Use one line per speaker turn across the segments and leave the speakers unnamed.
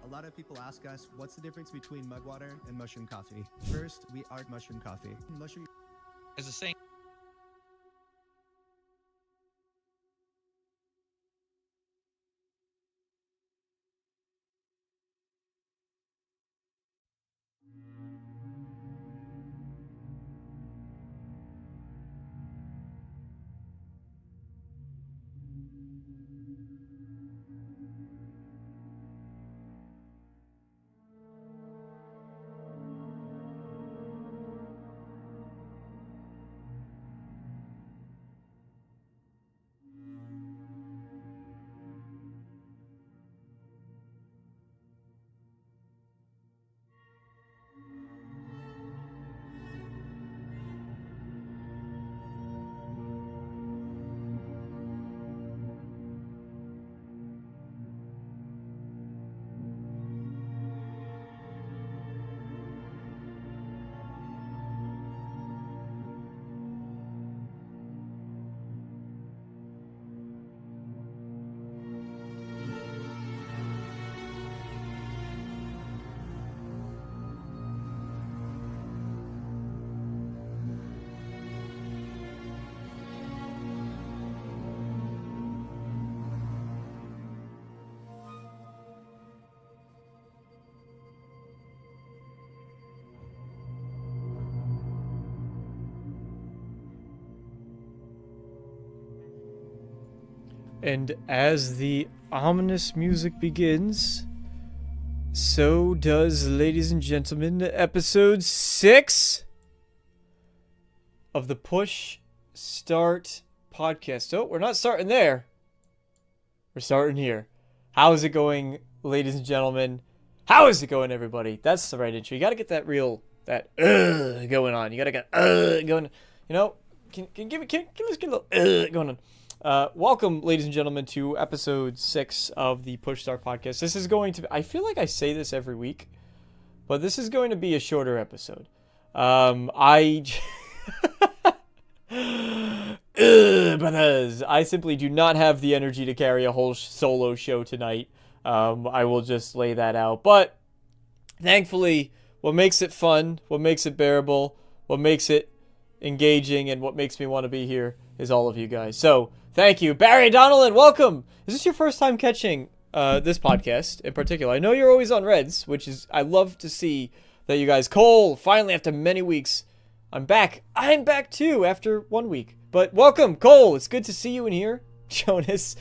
A lot of people ask us, what's the difference between mug water and mushroom coffee? First, we are mushroom coffee. Mushroom
As a saying.
And as the ominous music begins, so does, ladies and gentlemen, episode 6 of the Push Start podcast. Oh, we're not starting there. We're starting here. How is it going, ladies and gentlemen? How is it going, everybody? That's the right intro. You gotta get that real, going on. You gotta get going. You know, can let's get a little going on. Welcome, ladies and gentlemen, to episode 6 of the Push Start podcast. This is going to be, I feel like I say this every week, but this is going to be a shorter episode. Brothers, I simply do not have the energy to carry a whole solo show tonight. I will just lay that out. But thankfully, what makes it fun, what makes it bearable, what makes it engaging, and what makes me want to be here is all of you guys. So, thank you. Barry Donnellan, welcome. Is this your first time catching this podcast in particular? I know you're always on Reds, which is, I love to see that you guys. Cole, finally after many weeks, I'm back. I'm back too after 1 week. But welcome, Cole. It's good to see you in here. Jonas,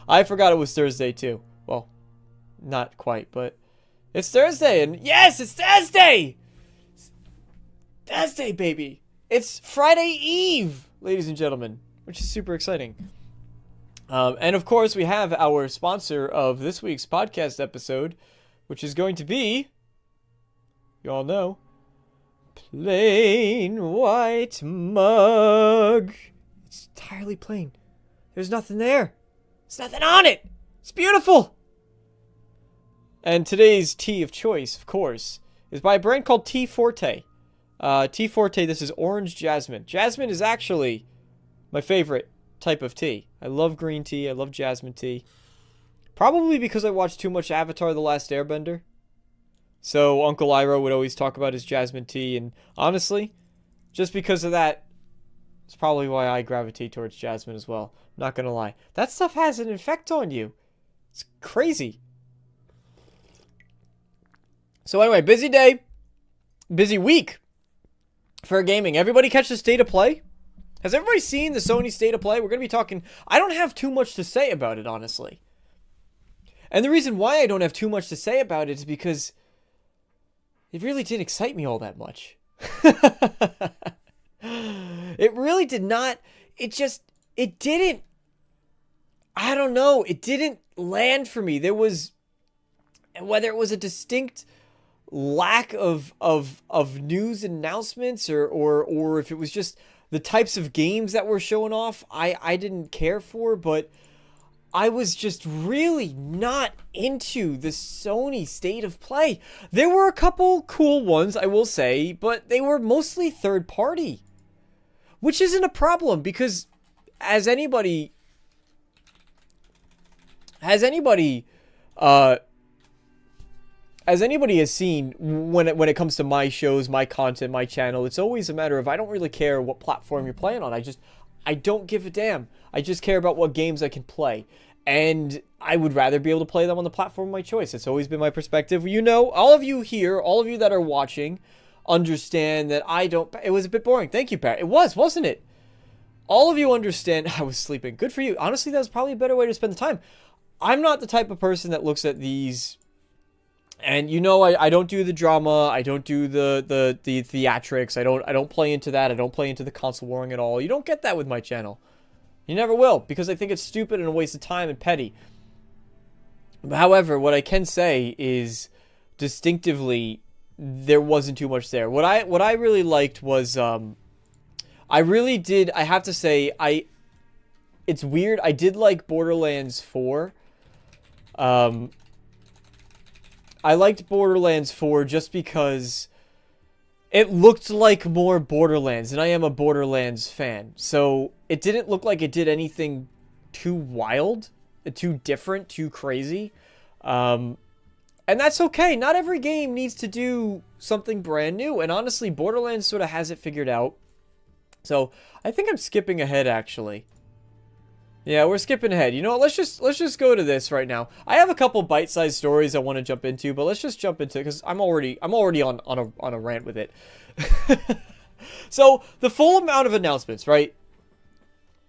I forgot it was Thursday too. Well, not quite, but it's Thursday. And yes, it's Thursday. Thursday, baby. It's Friday Eve, ladies and gentlemen, which is super exciting. And of course, we have our sponsor of this week's podcast episode, which is going to be, you all know, Plain White Mug. It's entirely plain. There's nothing there. There's nothing on it. It's beautiful. And today's tea of choice, of course, is by a brand called Tea Forte. Tea Forte, this is orange jasmine. Jasmine is actually my favorite type of tea. I love green tea. I love jasmine tea. Probably because I watched too much Avatar: The Last Airbender. So Uncle Iroh would always talk about his jasmine tea. And honestly, just because of that, it's probably why I gravitate towards jasmine as well. I'm not going to lie. That stuff has an effect on you. It's crazy. So anyway, busy day. Busy week for gaming. Everybody catch the State of Play? Has everybody seen the SONY State of Play? We're going to be talking. I don't have too much to say about it, honestly. And the reason why I don't have too much to say about it is because it really didn't excite me all that much. It really did not. It didn't. I don't know. It didn't land for me. There was, whether it was a distinct lack of news announcements or if it was just the types of games that were showing off, I didn't care for, but I was just really not into the SONY State of Play. There were a couple cool ones, I will say, but they were mostly third party, which isn't a problem because has anybody as anybody has seen, when it comes to my shows, my content, my channel, it's always a matter of I don't really care what platform you're playing on. I don't give a damn. I just care about what games I can play. And I would rather be able to play them on the platform of my choice. It's always been my perspective. You know, all of you here, all of you that are watching, understand that I don't... It was a bit boring. Thank you, Pat. It was, wasn't it? All of you understand... I was sleeping. Good for you. Honestly, that was probably a better way to spend the time. I'm not the type of person that looks at these... And you know, I don't do the drama. I don't do the theatrics. I don't play into that. I don't play into the console warring at all. You don't get that with my channel. You never will, because I think it's stupid and a waste of time and petty. However, what I can say is distinctively there wasn't too much there. What I really liked was I really did, I have to say, it's weird. I did like Borderlands 4. I liked Borderlands 4 just because it looked like more Borderlands, and I am a Borderlands fan. So it didn't look like it did anything too wild, too different, too crazy. And that's okay. Not every game needs to do something brand new. And honestly, Borderlands sort of has it figured out. So I think I'm skipping ahead, actually. Yeah, we're skipping ahead. You know what? Let's just go to this right now. I have a couple bite-sized stories I want to jump into, but let's just jump into it because I'm already on a rant with it. So the full amount of announcements, right?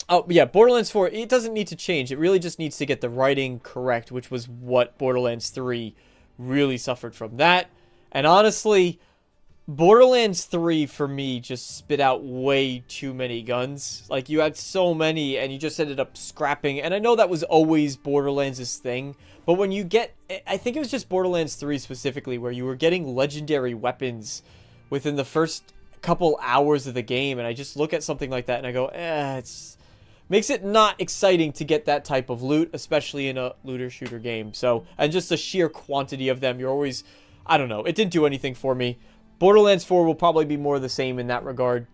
Oh yeah, Borderlands 4. It doesn't need to change. It really just needs to get the writing correct, which was what Borderlands 3 really suffered from. That, and honestly, Borderlands 3 for me just spit out way too many guns. Like, you had so many and you just ended up scrapping. And I know that was always Borderlands' thing, but when you get, I think it was just Borderlands 3 specifically, where you were getting legendary weapons within the first couple hours of the game, and I just look at something like that and I go, it's makes it not exciting to get that type of loot, especially in a looter shooter game. So, and just the sheer quantity of them, you're always, I don't know, it didn't do anything for me. Borderlands 4 will probably be more the same in that regard.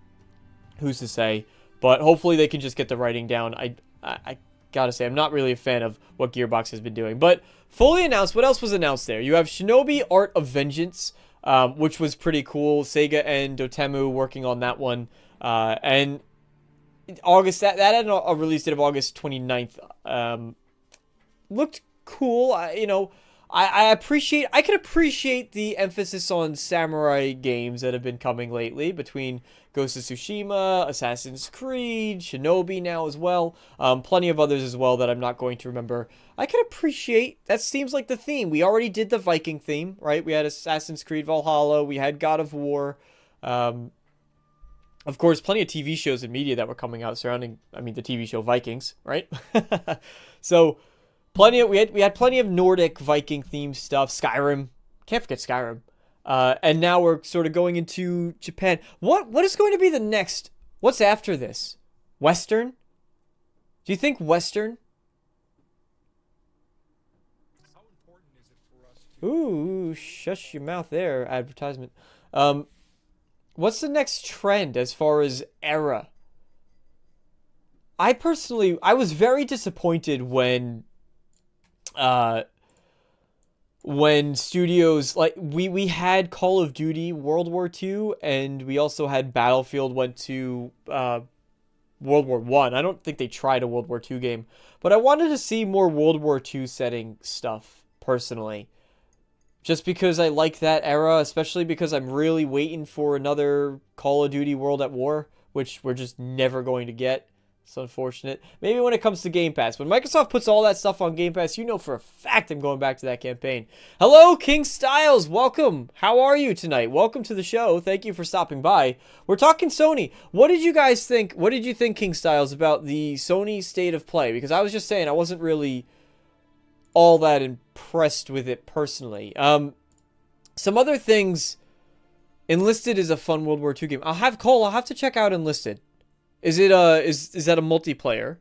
Who's to say? But hopefully they can just get the writing down. I gotta say, I'm not really a fan of what Gearbox has been doing. But fully announced, what else was announced there? You have Shinobi Art of Vengeance, which was pretty cool. Sega and Dotemu working on that one. And August, that had a release date of August 29th. Looked cool. You know, I can appreciate the emphasis on samurai games that have been coming lately between Ghost of Tsushima, Assassin's Creed, Shinobi now as well. Plenty of others as well that I'm not going to remember. I can appreciate, that seems like the theme. We already did the Viking theme, right? We had Assassin's Creed Valhalla, we had God of War. Of course, plenty of TV shows and media that were coming out surrounding, I mean, the TV show Vikings, right? So, we had plenty of Nordic Viking themed stuff. Skyrim, can't forget Skyrim. And now we're sort of going into Japan. What is going to be the next? What's after this? Western? Do you think Western?
How important is it for us to...
Ooh, shush your mouth there, advertisement. What's the next trend as far as era? I was very disappointed when studios, like, we had Call of Duty World War II, and we also had Battlefield went to World War I. I don't think they tried a World War II game, but I wanted to see more World War II setting stuff, personally. Just because I like that era, especially because I'm really waiting for another Call of Duty World at War, which we're just never going to get. It's unfortunate. Maybe when it comes to Game Pass. When Microsoft puts all that stuff on Game Pass, you know for a fact I'm going back to that campaign. Hello, King Styles. Welcome. How are you tonight? Welcome to the show. Thank you for stopping by. We're talking Sony. What did you guys think? What did you think, King Styles, about the Sony State of Play? Because I was just saying I wasn't really all that impressed with it personally. Some other things. Enlisted is a fun World War II game. I'll have to check out Enlisted. Is it is that a multiplayer,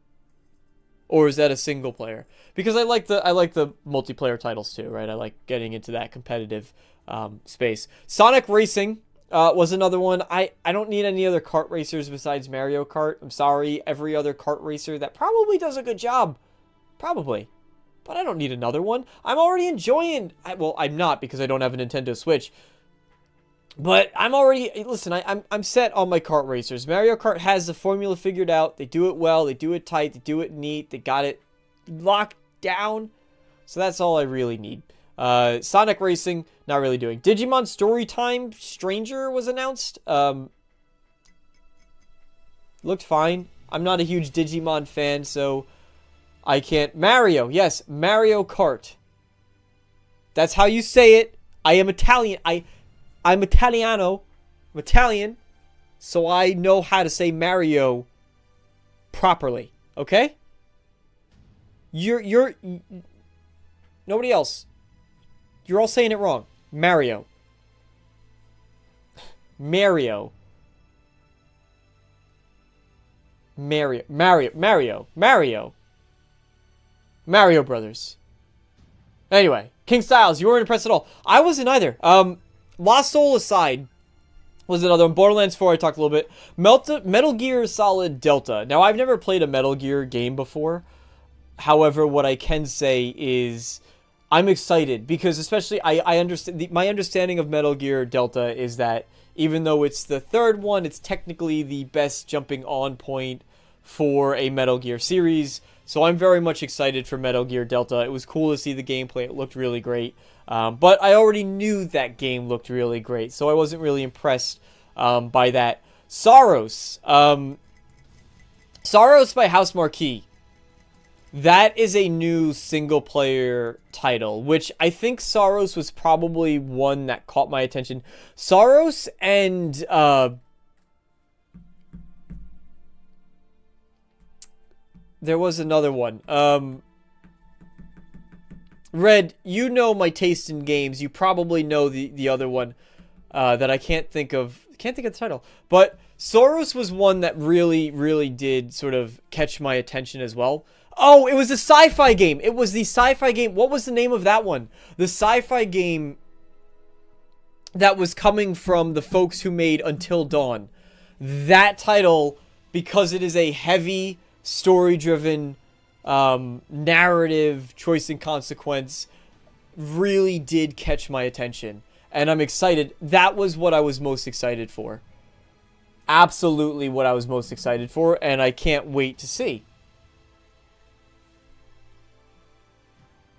or is that a single player? Because I like the multiplayer titles too, right? I like getting into that competitive space. Sonic Racing was another one. I don't need any other kart racers besides Mario Kart. I'm sorry, every other kart racer that probably does a good job, probably but I don't need another one. I'm already enjoying... well, I'm not because I don't have a Nintendo Switch. But I'm already... listen, I'm set on my kart racers. Mario Kart has the formula figured out. They do it well. They do it tight. They do it neat. They got it locked down. So that's all I really need. Sonic Racing, not really doing. Digimon Storytime Stranger was announced. Looked fine. I'm not a huge Digimon fan, so I can't... Mario, yes, Mario Kart. That's how you say it. I am Italian. I'm Italiano. I'm Italian, so I know how to say Mario properly. Okay? You're nobody else. You're all saying it wrong. Mario. Mario. Mario. Mario. Mario. Mario. Mario Brothers. Anyway, King Styles, you weren't impressed at all. I wasn't either. Lost Soul aside was another one. Borderlands 4, I talked a little bit. Metal Gear Solid Delta. Now, I've never played a Metal Gear game before. However, what I can say is I'm excited because especially I understand my understanding of Metal Gear Delta is that even though it's the third one, it's technically the best jumping on point for a Metal Gear series. So I'm very much excited for Metal Gear Delta. It was cool to see the gameplay. It looked really great. But I already knew that game looked really great, so I wasn't really impressed by that. Saros. Saros by House Marquee. That is a new single-player title, which I think Saros was probably one that caught my attention. Saros and... there was another one. Red, you know my taste in games. You probably know the other one that I can't think of. Can't think of the title. But Saros was one that really, really did sort of catch my attention as well. Oh, it was a sci-fi game. It was the sci-fi game. What was the name of that one? The sci-fi game that was coming from the folks who made Until Dawn. That title, because it is a heavy, story-driven, narrative, choice and consequence, really did catch my attention. And I'm excited. That was what I was most excited for. Absolutely what I was most excited for, and I can't wait to see.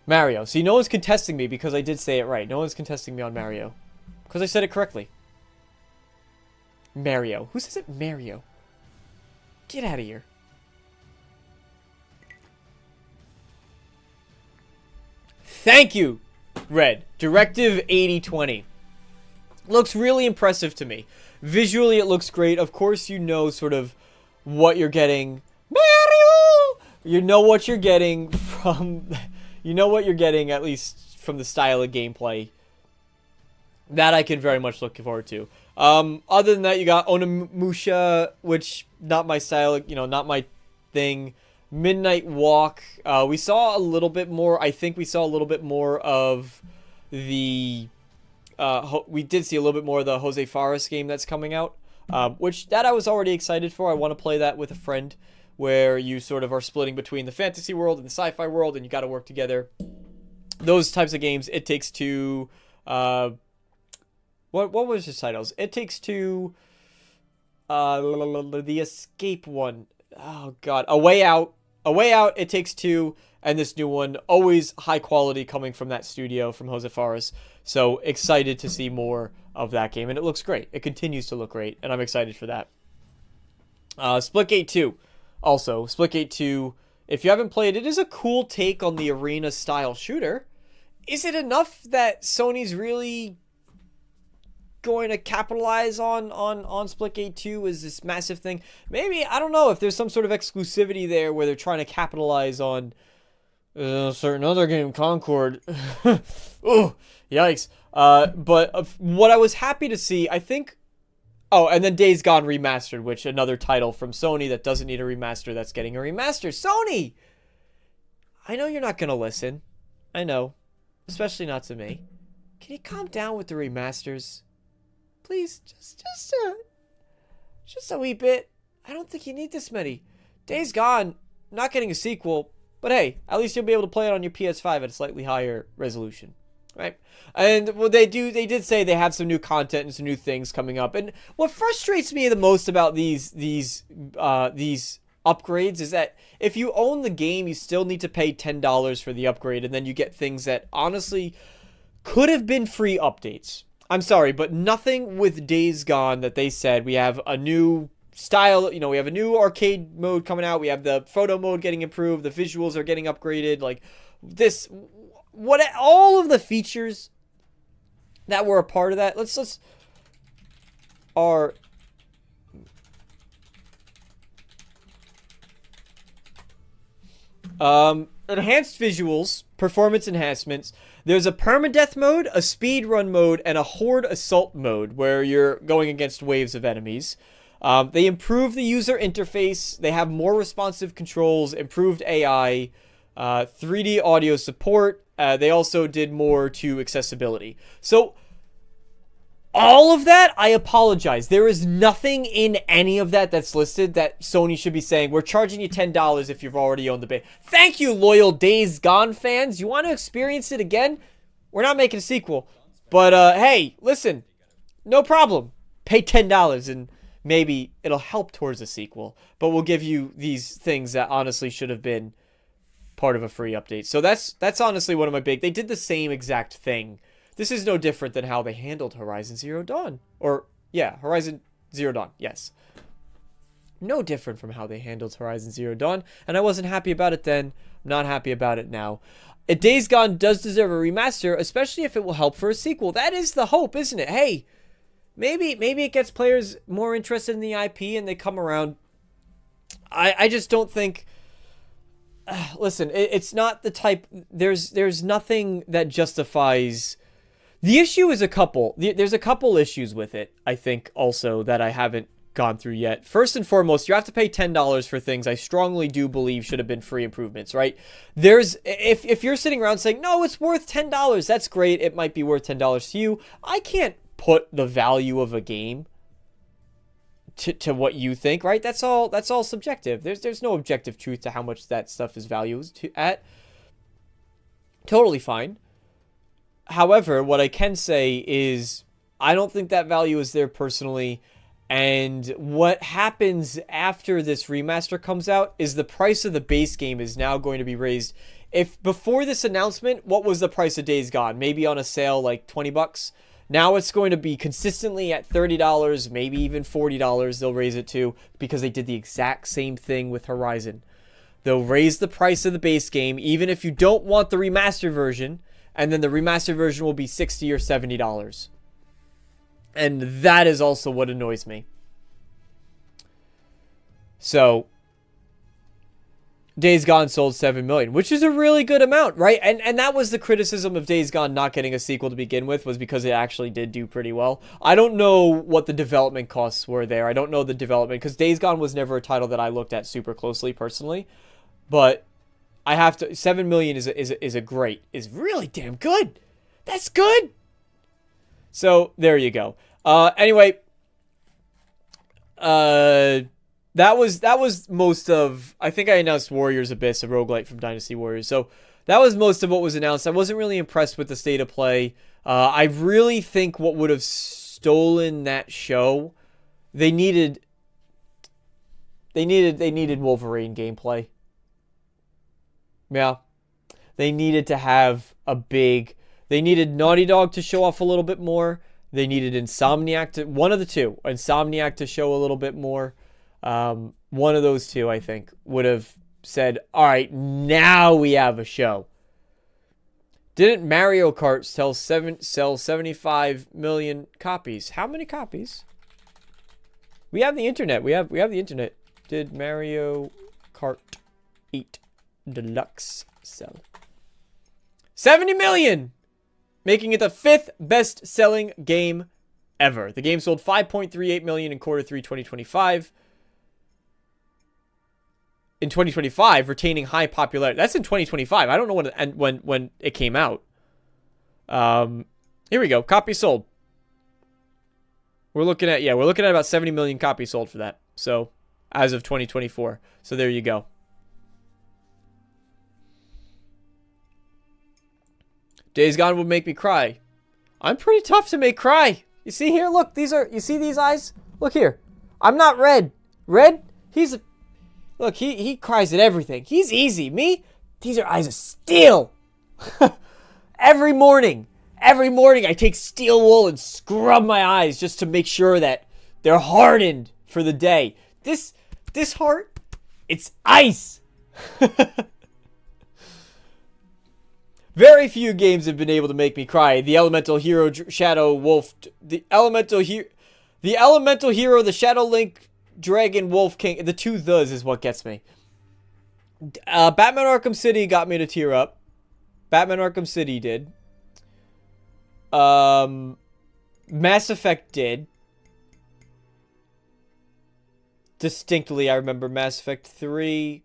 Mario. See, no one's contesting me because I did say it right. No one's contesting me on Mario. Because I said it correctly. Mario. Who says it Mario? Get out of here. Thank you, Red. Directive 8020. Looks really impressive to me. Visually, it looks great. Of course, you know sort of what you're getting. Mario! You know what you're getting from... You know what you're getting, at least from the style of gameplay. That I can very much look forward to. Other than that, you got Onimusha, which, not my style, you know, not my thing. Midnight Walk. We saw a little bit more. I think we saw a little bit more of the... we did see a little bit more of the Jose Fares game that's coming out. Which, that I was already excited for. I want to play that with a friend, where you sort of are splitting between the fantasy world and the sci-fi world, and you got to work together. Those types of games. It Takes Two. What was his titles? It Takes Two. The Escape one. Oh God, A Way Out. A Way Out. It Takes Two, and this new one. Always high quality coming from that studio, from Jose Fares. So excited to see more of that game, and it looks great. It continues to look great, and I'm excited for that. Splitgate 2. Also, Splitgate 2, if you haven't played, it is a cool take on the arena-style shooter. Is it enough that Sony's really going to capitalize on Splitgate 2 as this massive thing? Maybe, I don't know, if there's some sort of exclusivity there where they're trying to capitalize on a certain other game, Concord. Oh, yikes. But what I was happy to see, I think... Oh, and then Days Gone Remastered, which another title from Sony that doesn't need a remaster that's getting a remaster. Sony! I know you're not going to listen. I know. Especially not to me. Can you calm down with the remasters? Please, just a wee bit. I don't think you need this many. Days Gone, not getting a sequel. But hey, at least you'll be able to play it on your PS5 at a slightly higher resolution, right? And what they did say they have some new content and some new things coming up. And what frustrates me the most about these upgrades is that if you own the game, you still need to pay $10 for the upgrade, and then you get things that honestly could have been free updates. I'm sorry, but nothing with Days Gone that they said we have a new style, we have a new arcade mode coming out, we have the photo mode getting improved, the visuals are getting upgraded, like this, what all of the features that were a part of that, let's are enhanced visuals, performance enhancements. There's a permadeath mode, a speedrun mode, and a horde assault mode where you're going against waves of enemies. They improved the user interface. They have more responsive controls, improved AI, 3D audio support. They also did more to accessibility. So all of that, I apologize. There is nothing in any of that that's listed that Sony should be saying, we're charging you $10 if you've already owned the base. Thank you, loyal Days Gone fans. You want to experience it again? We're not making a sequel. But, hey, listen, no problem. Pay $10 and maybe it'll help towards a sequel. But we'll give you these things that honestly should have been part of a free update. So that's honestly one of my big... They did the same exact thing. This is no different than how they handled Horizon Zero Dawn. Or, yeah, Horizon Zero Dawn, yes. No different from how they handled Horizon Zero Dawn. And I wasn't happy about it then. I'm not happy about it now. Days Gone does deserve a remaster, especially if it will help for a sequel. That is the hope, isn't it? Hey, maybe it gets players more interested in the IP and they come around. I just don't think... listen, it's not the type... There's nothing that justifies... The issue is a couple. There's a couple issues with it, I think, also, that I haven't gone through yet. First and foremost, you have to pay $10 for things I strongly do believe should have been free improvements, right? If you're sitting around saying, no, it's worth $10, that's great. It might be worth $10 to you. I can't put the value of a game to what you think, right? That's all subjective. There's no objective truth to how much that stuff is valued at. Totally fine. However, what I can say is I don't think that value is there personally. And what happens after this remaster comes out is the price of the base game is now going to be raised. If before this announcement, what was the price of Days Gone? Maybe on a sale like $20. Now it's going to be consistently at $30, maybe even $40 they'll raise it to, because they did the exact same thing with Horizon. They'll raise the price of the base game even if you don't want the remaster version. And then the remastered version will be $60 or $70. And that is also what annoys me. So, Days Gone sold 7 million, which is a really good amount, right? And that was the criticism of Days Gone not getting a sequel to begin with, was because it actually did do pretty well. I don't know what the development costs were there. I don't know the development, because Days Gone was never a title that I looked at super closely personally. But I have to... 7 million is really damn good. That's good. So, there you go. Anyway, that was most of... I think I announced Warriors Abyss, a roguelite from Dynasty Warriors. So, that was most of what was announced. I wasn't really impressed with the state of play. I really think what would have stolen that show... They needed Wolverine gameplay. Yeah. They needed to have a big... They needed Naughty Dog to show off a little bit more. They needed Insomniac to... One of the two. Insomniac to show a little bit more. One of those two, I think, would have said, alright, now we have a show. Didn't Mario Kart sell 75 million copies? How many copies? We have the internet. We have the internet. Did Mario Kart 8 Deluxe sell? 70 million! Making it the 5th best-selling game ever. The game sold 5.38 million in quarter 3 2025. In 2025, retaining high popularity. That's in 2025. I don't know when it came out. Here we go. Copies sold. We're looking at about 70 million copies sold for that. So, as of 2024. So there you go. Days Gone would make me cry. I'm pretty tough to make cry. You see here? Look, you see these eyes? Look here. I'm not red. Red? Look, he cries at everything. He's easy. Me? These are eyes of steel. Every morning I take steel wool and scrub my eyes just to make sure that they're hardened for the day. This heart, it's ice. Very few games have been able to make me cry. The Elemental Hero Shadow Wolf, the Elemental Hero, the Shadow Link Dragon Wolf King. The two thes is what gets me. Batman Arkham City got me to tear up. Batman Arkham City did. Mass Effect did. Distinctly, I remember Mass Effect 3.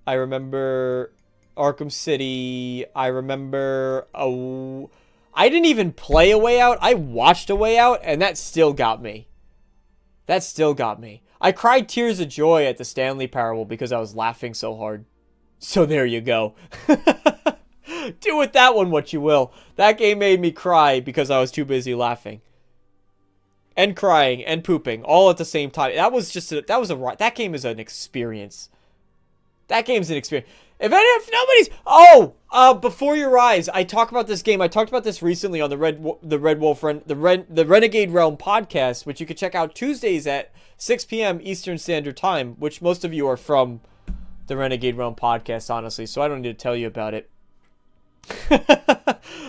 I remember Arkham City. I remember... I didn't even play A Way Out. I watched A Way Out, and that still got me. I cried tears of joy at the Stanley Parable because I was laughing so hard. So there you go. Do with that one what you will. That game made me cry because I was too busy laughing. And crying and pooping all at the same time. That game is an experience. That game's an experience. If nobody's... Before Your Eyes, I talk about this game. I talked about this recently on the Renegade Realm podcast, which you can check out Tuesdays at 6 p.m. Eastern Standard Time, which most of you are from the Renegade Realm podcast, honestly, so I don't need to tell you about it.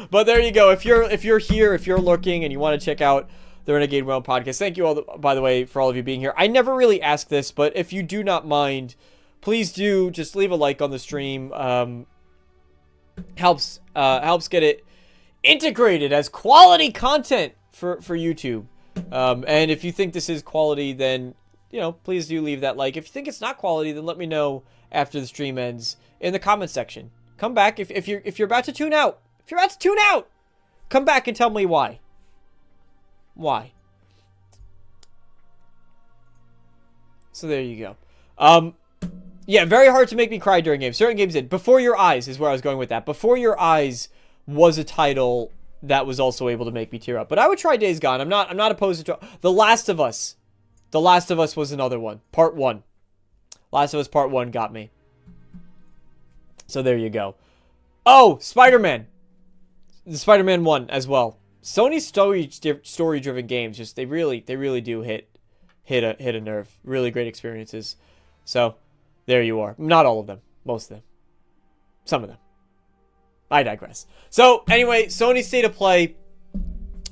But there you go. If you're here, if you're looking and you want to check out the Renegade Realm podcast, thank you all, by the way, for all of you being here. I never really ask this, but if you do not mind, please do just leave a like on the stream. Helps get it integrated as quality content for YouTube. And if you think this is quality, then please do leave that like. If you think it's not quality, then let me know after the stream ends in the comment section. Come back if you're about to tune out. If you're about to tune out, come back and tell me why. Why? So there you go. Yeah, very hard to make me cry during games. Certain games did. Before Your Eyes is where I was going with that. Before Your Eyes was a title that was also able to make me tear up. But I would try Days Gone. I'm not opposed to The Last of Us. The Last of Us was another one. Part 1. Last of Us Part 1 got me. So there you go. Oh, Spider-Man. The Spider-Man 1 as well. Sony's story-driven games, just they really do hit a nerve. Really great experiences. So there you are. Not all of them. Most of them. Some of them. I digress. So anyway, SONY State of Play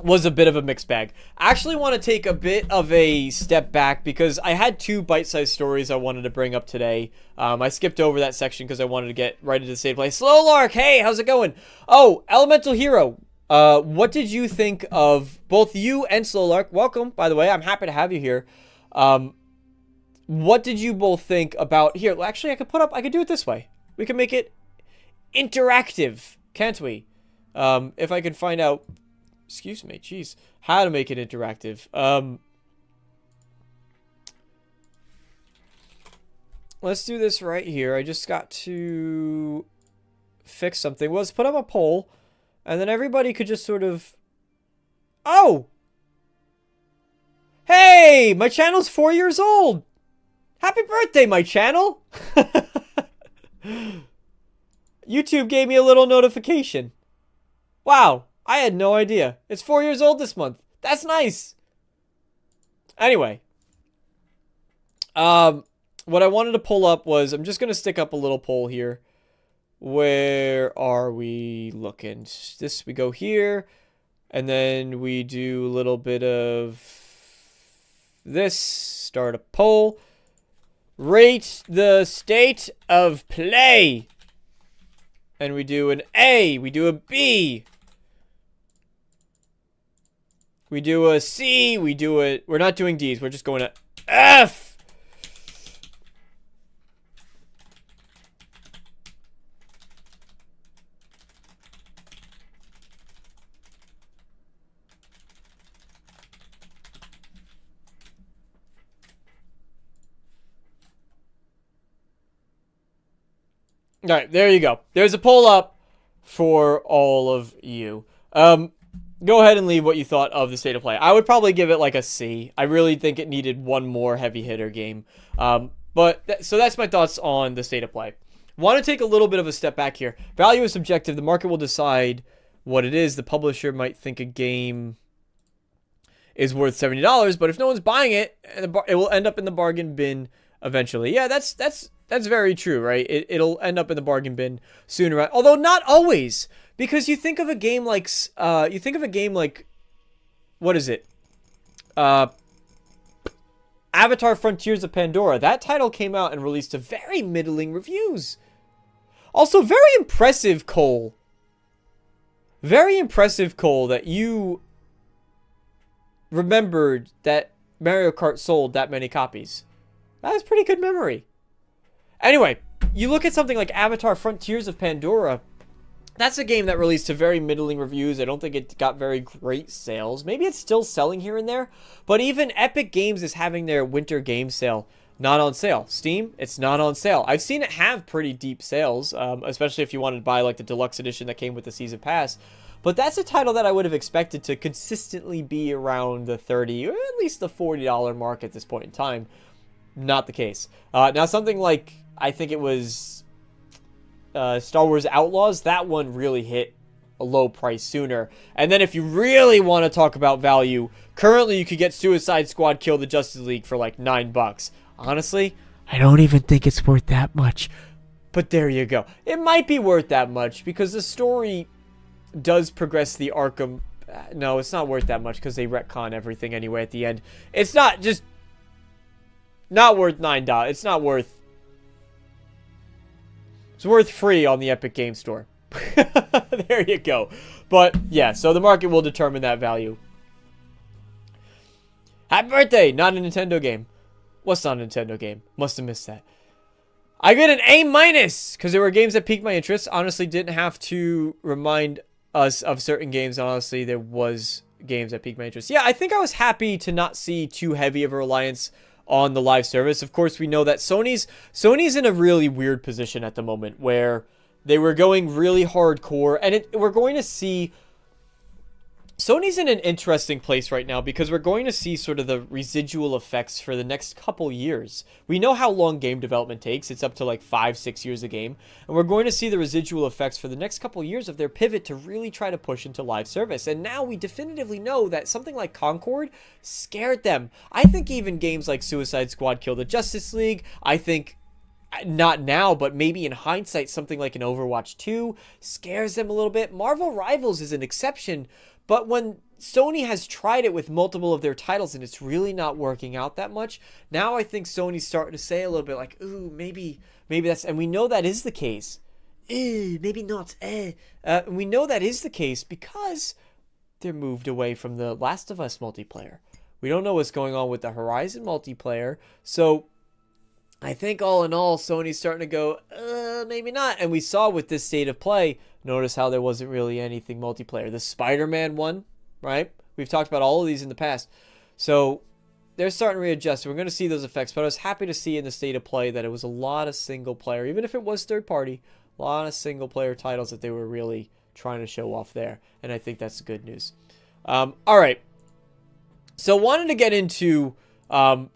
was a bit of a mixed bag. I actually want to take a bit of a step back because I had two bite-sized stories I wanted to bring up today. I skipped over that section because I wanted to get right into the State of Play. Slow Lark, hey, how's it going? Oh, Elemental Hero. What did you think of both you and Slow Lark? Welcome, by the way. I'm happy to have you here. What did you both think about... Here, actually, I could do it this way. We can make it interactive, can't we? If I can find out... Excuse me, jeez. How to make it interactive. Let's do this right here. I just got to fix something. Well, let's put up a poll, and then everybody could just sort of... Oh! Hey! My channel's 4 years old! Happy birthday, my channel! YouTube gave me a little notification. Wow, I had no idea. It's 4 years old this month. That's nice. Anyway. What I wanted to pull up was... I'm just going to stick up a little poll here. Where are we looking? We go here. And then we do a little bit of... this. Start a poll. Rate the state of play. And we do an A. We do a B. We do a C. We do a... We're not doing D's. We're just going to F. All right, there you go. There's a poll up. for all of you. Go ahead and leave what you thought of the State of Play. I would probably give it like a C. I really think it needed one more heavy hitter game. So that's my thoughts on the State of Play. Want to take a little bit of a step back here. Value is subjective. The market will decide what it is. The publisher might think a game is worth $70, but if no one's buying it, it will end up in the bargain bin eventually. Yeah, that's very true, right? It'll end up in the bargain bin sooner, although not always. Because you think of a game like, what is it? Avatar Frontiers of Pandora. That title came out and released to very middling reviews. Also, very impressive, Cole. Very impressive, Cole, that you remembered that Mario Kart sold that many copies. That is pretty good memory. Anyway, you look at something like Avatar Frontiers of Pandora. That's a game that released to very middling reviews. I don't think it got very great sales. Maybe it's still selling here and there. But even Epic Games is having their winter game sale not on sale. Steam, it's not on sale. I've seen it have pretty deep sales, especially if you wanted to buy like the deluxe edition that came with the season pass. But that's a title that I would have expected to consistently be around the $30 or at least the $40 mark at this point in time. Not the case. Now something like, I think it was Star Wars Outlaws, that one really hit a low price sooner. And then if you really want to talk about value, currently you could get Suicide Squad Kill the Justice League for like $9. Honestly, I don't even think it's worth that much. But there you go. It might be worth that much because the story does progress the Arkham. No, it's not worth that much because they retcon everything anyway at the end. It's not just not worth $9. It's not worth. It's worth free on the Epic Game Store. There you go. But yeah, so the market will determine that value. Happy birthday! Not a Nintendo game. What's not a Nintendo game? Must have missed that. I get an A- because there were games that piqued my interest. Honestly, didn't have to remind us of certain games. Honestly, there was games that piqued my interest. Yeah, I think I was happy to not see too heavy of a reliance on the live service. Of course, we know that Sony's in a really weird position at the moment where they were going really hardcore, and we're going to see Sony's in an interesting place right now because we're going to see sort of the residual effects for the next couple years. We know how long game development takes. It's up to like 5-6 years a game. And we're going to see the residual effects for the next couple years of their pivot to really try to push into live service. And now we definitively know that something like Concord scared them. I think even games like Suicide Squad Kill the Justice League, I think not now, but maybe in hindsight, something like an Overwatch 2 scares them a little bit. Marvel Rivals is an exception. But when Sony has tried it with multiple of their titles and it's really not working out that much, now I think Sony's starting to say a little bit like, ooh, maybe that's, and we know that is the case. Maybe not. We know that is the case because they're moved away from the Last of Us multiplayer. We don't know what's going on with the Horizon multiplayer. So I think all in all, Sony's starting to go, maybe not. And we saw with this State of Play, notice how there wasn't really anything multiplayer. The Spider-Man one, right? We've talked about all of these in the past. So they're starting to readjust. We're going to see those effects. But I was happy to see in the State of Play that it was a lot of single player, even if it was third party, a lot of single player titles that they were really trying to show off there. And I think that's good news. All right. So wanted to get into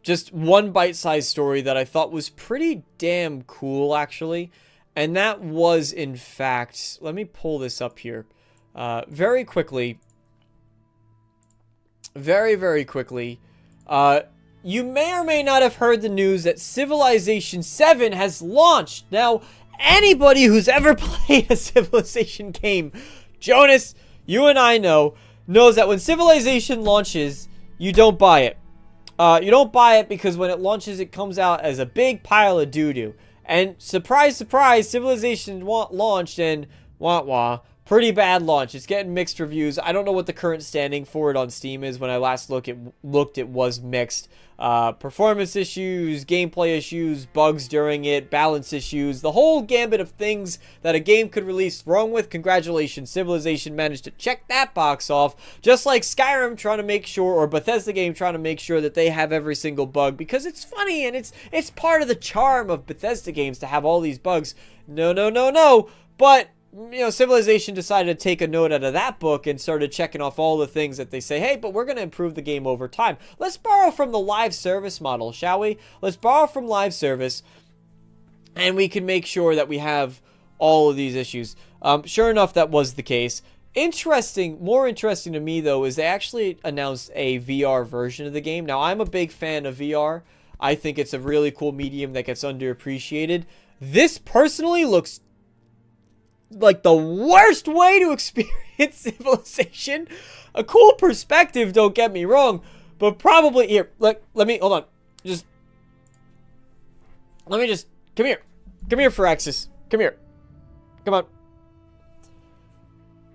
just one bite-sized story that I thought was pretty damn cool, actually. And that was, in fact, let me pull this up here very quickly. Very quickly. You may or may not have heard the news that Civilization 7 has launched. Now, anybody who's ever played a Civilization game, Jonas, you and I knows that when Civilization launches, you don't buy it. You don't buy it because when it launches, it comes out as a big pile of doo-doo. And surprise, surprise, Civilization launched and pretty bad launch. It's getting mixed reviews. I don't know what the current standing for it on Steam is. When I last looked, it was mixed. Performance issues, gameplay issues, bugs during it, balance issues, the whole gambit of things that a game could release wrong with. Congratulations, Civilization managed to check that box off, just like Skyrim trying to make sure, or Bethesda game trying to make sure that they have every single bug, because it's funny and it's part of the charm of Bethesda games to have all these bugs. No. But Civilization decided to take a note out of that book and started checking off all the things that they say, hey, but we're going to improve the game over time. Let's borrow from the live service model, shall we? Let's borrow from live service, and we can make sure that we have all of these issues. Sure enough, that was the case. More interesting to me, though, is they actually announced a VR version of the game. Now, I'm a big fan of VR. I think it's a really cool medium that gets underappreciated. This personally looks like the worst way to experience Civilization. A cool perspective, don't get me wrong, but probably here. Let me hold on. Let me just come here, Firaxis. Come here. Come on.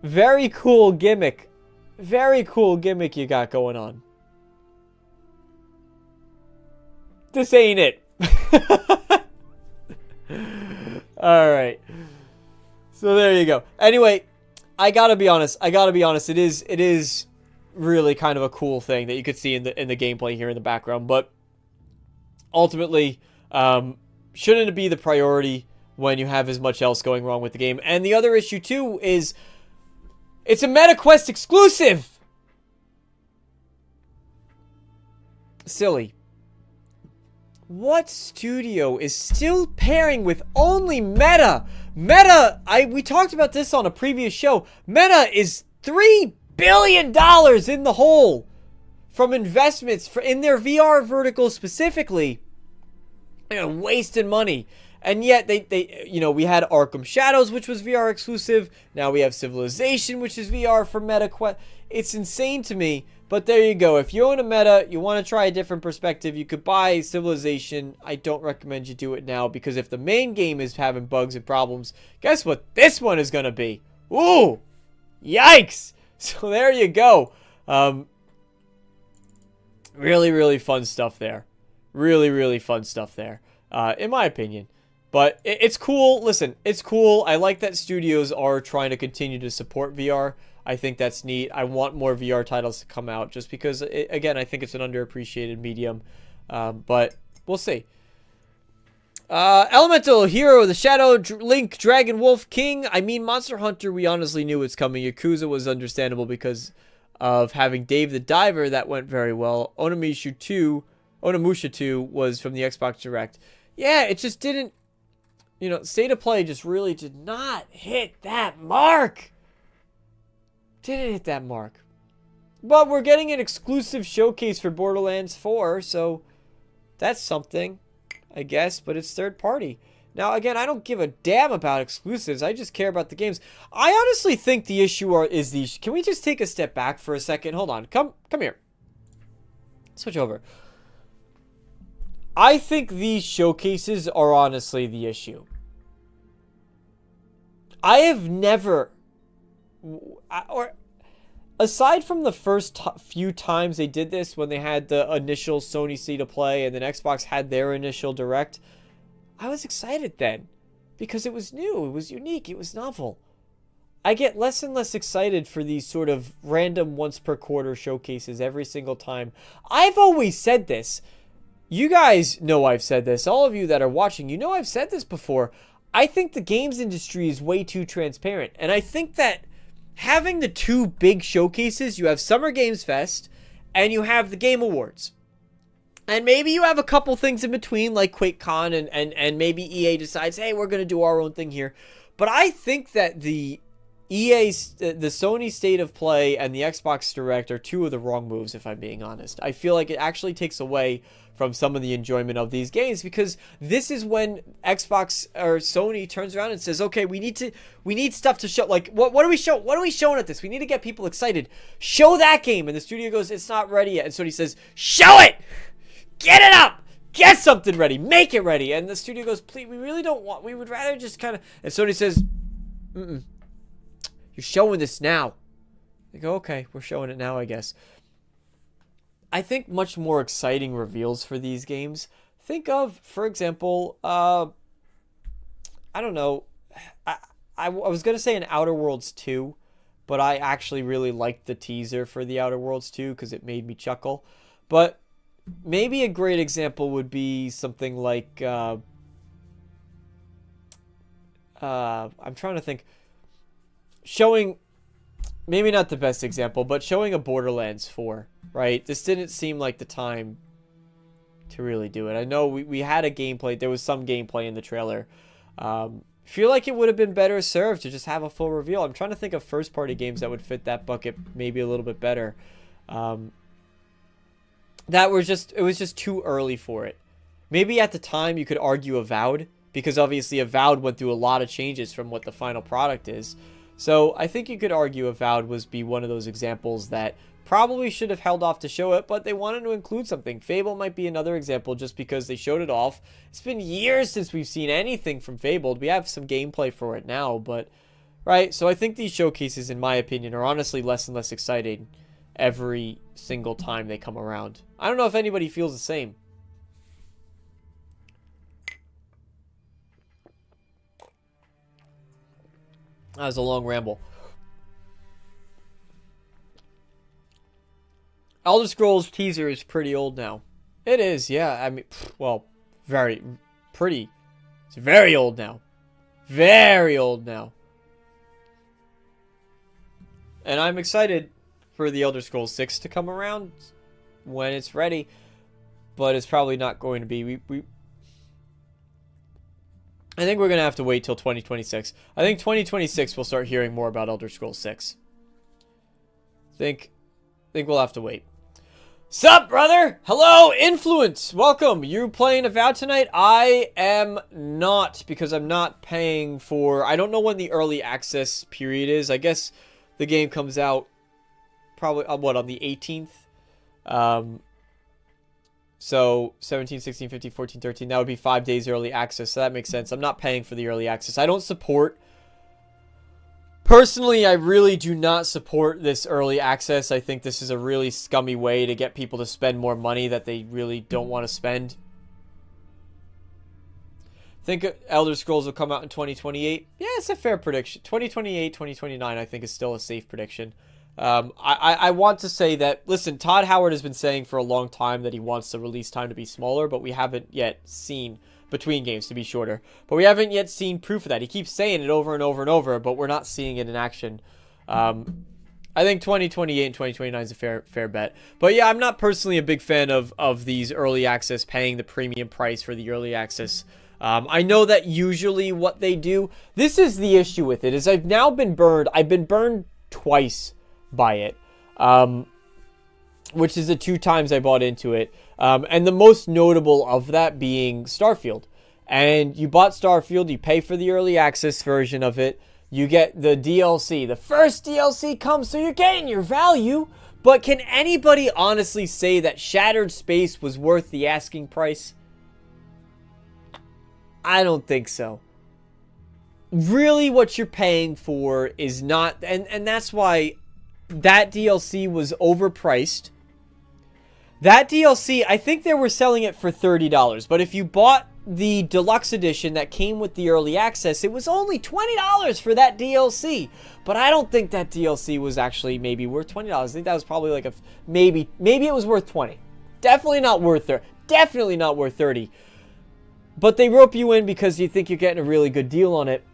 Very cool gimmick. Very cool gimmick you got going on. This ain't it. Alright. So there you go. Anyway, I gotta be honest. It is really kind of a cool thing that you could see in the gameplay here in the background. But ultimately, shouldn't it be the priority when you have as much else going wrong with the game? And the other issue too is it's a MetaQuest exclusive. Silly. What studio is still pairing with only Meta? We talked about this on a previous show. Meta is $3 billion in the hole from investments in their VR vertical specifically. Wasting money. And yet, we had Arkham Shadows, which was VR exclusive. Now we have Civilization, which is VR for MetaQuest. It's insane to me. But there you go. If you own a Meta, you want to try a different perspective, you could buy Civilization. I don't recommend you do it now, because if the main game is having bugs and problems, guess what this one is going to be? Ooh! Yikes! So there you go. Really, really fun stuff there. Really, really fun stuff there, in my opinion. But it's cool. Listen, it's cool. I like that studios are trying to continue to support VR. I think that's neat. I want more VR titles to come out just because, again, I think it's an underappreciated medium. But we'll see. Elemental Hero, the Shadow Link Dragon Wolf King. I mean, Monster Hunter, we honestly knew it's coming. Yakuza was understandable because of having Dave the Diver. That went very well. Onimusha 2 was from the Xbox Direct. Yeah, it just didn't, State of Play just really did not hit that mark. Didn't hit that mark. But we're getting an exclusive showcase for Borderlands 4, so that's something, I guess, but it's third party. Now, again, I don't give a damn about exclusives. I just care about the games. I honestly think the issue is these. Can we just take a step back for a second? Hold on. Come here. Switch over. I think these showcases are honestly the issue. I have never, or aside from the first few times they did this, when they had the initial Sony State of Play and then Xbox had their initial Direct, I was excited then because it was new, it was unique, it was novel. I get less and less excited for these sort of random once per quarter showcases every single time. I've always said this. You guys know I've said this. All of you that are watching, you know I've said this before. I think the games industry is way too transparent. And I think that having the two big showcases, you have Summer Games Fest and you have the Game Awards. And maybe you have a couple things in between like QuakeCon and maybe EA decides, hey, we're going to do our own thing here. But I think that the Sony State of Play and the Xbox Direct are two of the wrong moves, if I'm being honest. I feel like it actually takes away from some of the enjoyment of these games, because this is when Xbox or Sony turns around and says, okay, we need stuff to show. Like, what are we showing at this? We need to get people excited. Show that game. And the studio goes, it's not ready yet. And Sony says, show it! Get it up! Get something ready! Make it ready! And the studio goes, please, we really don't want, we would rather just kind of, and Sony says, you're showing this now. They go, okay, we're showing it now, I guess. I think much more exciting reveals for these games. Think of, for example, I don't know. I was going to say an Outer Worlds 2, but I actually really liked the teaser for the Outer Worlds 2 because it made me chuckle. But maybe a great example would be something like, I'm trying to think. showing, maybe not the best example, but showing a Borderlands 4, right? This didn't seem like the time to really do it. I know we had a gameplay. There was some gameplay in the trailer. Feel like it would have been better served to just have a full reveal. I'm trying to think of first-party games that would fit that bucket maybe a little bit better. It was just too early for it. Maybe at the time you could argue Avowed, because obviously Avowed went through a lot of changes from what the final product is. So I think you could argue Avowed be one of those examples that probably should have held off to show it, but they wanted to include something. Fable might be another example just because they showed it off. It's been years since we've seen anything from Fabled. We have some gameplay for it now, but right. So I think these showcases, in my opinion, are honestly less and less exciting every single time they come around. I don't know if anybody feels the same. That was a long ramble. Elder Scrolls teaser is pretty old now. It is, yeah. I mean, well, pretty. It's very old now. Very old now. And I'm excited for the Elder Scrolls 6 to come around when it's ready. But it's probably not going to be. I think we're going to have to wait till 2026. I think 2026 we'll start hearing more about Elder Scrolls 6. Think we'll have to wait. Sup, brother? Hello, Influence. Welcome. You playing Avowed tonight? I am not, because I'm not paying for... I don't know when the early access period is. I guess the game comes out probably on the 18th? So 17, 16, 15, 14, 13. That would be 5 days early access. So that makes sense. I'm not paying for the early access. I don't support... Personally, I really do not support this early access. I think this is a really scummy way to get people to spend more money that they really don't want to spend. Think Elder Scrolls will come out in 2028? Yeah, it's a fair prediction. 2028, 2029, I think is still a safe prediction. I want to say that, listen, Todd Howard has been saying for a long time that he wants the release time to be smaller, but we haven't yet seen... between games to be shorter, but we haven't yet seen proof of that. He keeps saying it over and over and over, but we're not seeing it in action. I think 2028 and 2029 is a fair bet. But yeah, I'm not personally a big fan of these early access, paying the premium price for the early access. I know that usually what they do, this is the issue with it, is I've now been burned. I've been burned twice by it, which is the 2 times I bought into it. And the most notable of that being Starfield. And you bought Starfield, you pay for the early access version of it, you get the DLC. The first DLC comes, so you're getting your value. But can anybody honestly say that Shattered Space was worth the asking price? I don't think so. Really, what you're paying for is not... And that's why that DLC was overpriced. That DLC, I think they were selling it for $30. But if you bought the deluxe edition that came with the early access, it was only $20 for that DLC. But I don't think that DLC was actually maybe worth $20. I think that was probably like a... Maybe it was worth $20. Definitely not worth $30. Definitely not worth $30. But they rope you in because you think you're getting a really good deal on it.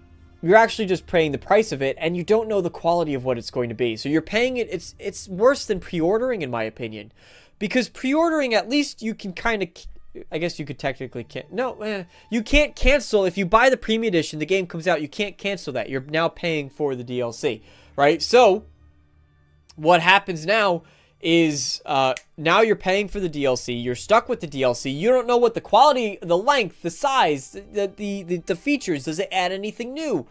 You're actually just paying the price of it, and you don't know the quality of what it's going to be. So you're paying it... It's worse than pre-ordering, in my opinion. Because pre-ordering, at least you can kind of... I guess you could technically... you can't cancel. If you buy the premium edition, the game comes out, you can't cancel that. You're now paying for the DLC, right? So, what happens now is... now you're paying for the DLC. You're stuck with the DLC. You don't know what the quality, the length, the size, the features. Does it add anything new?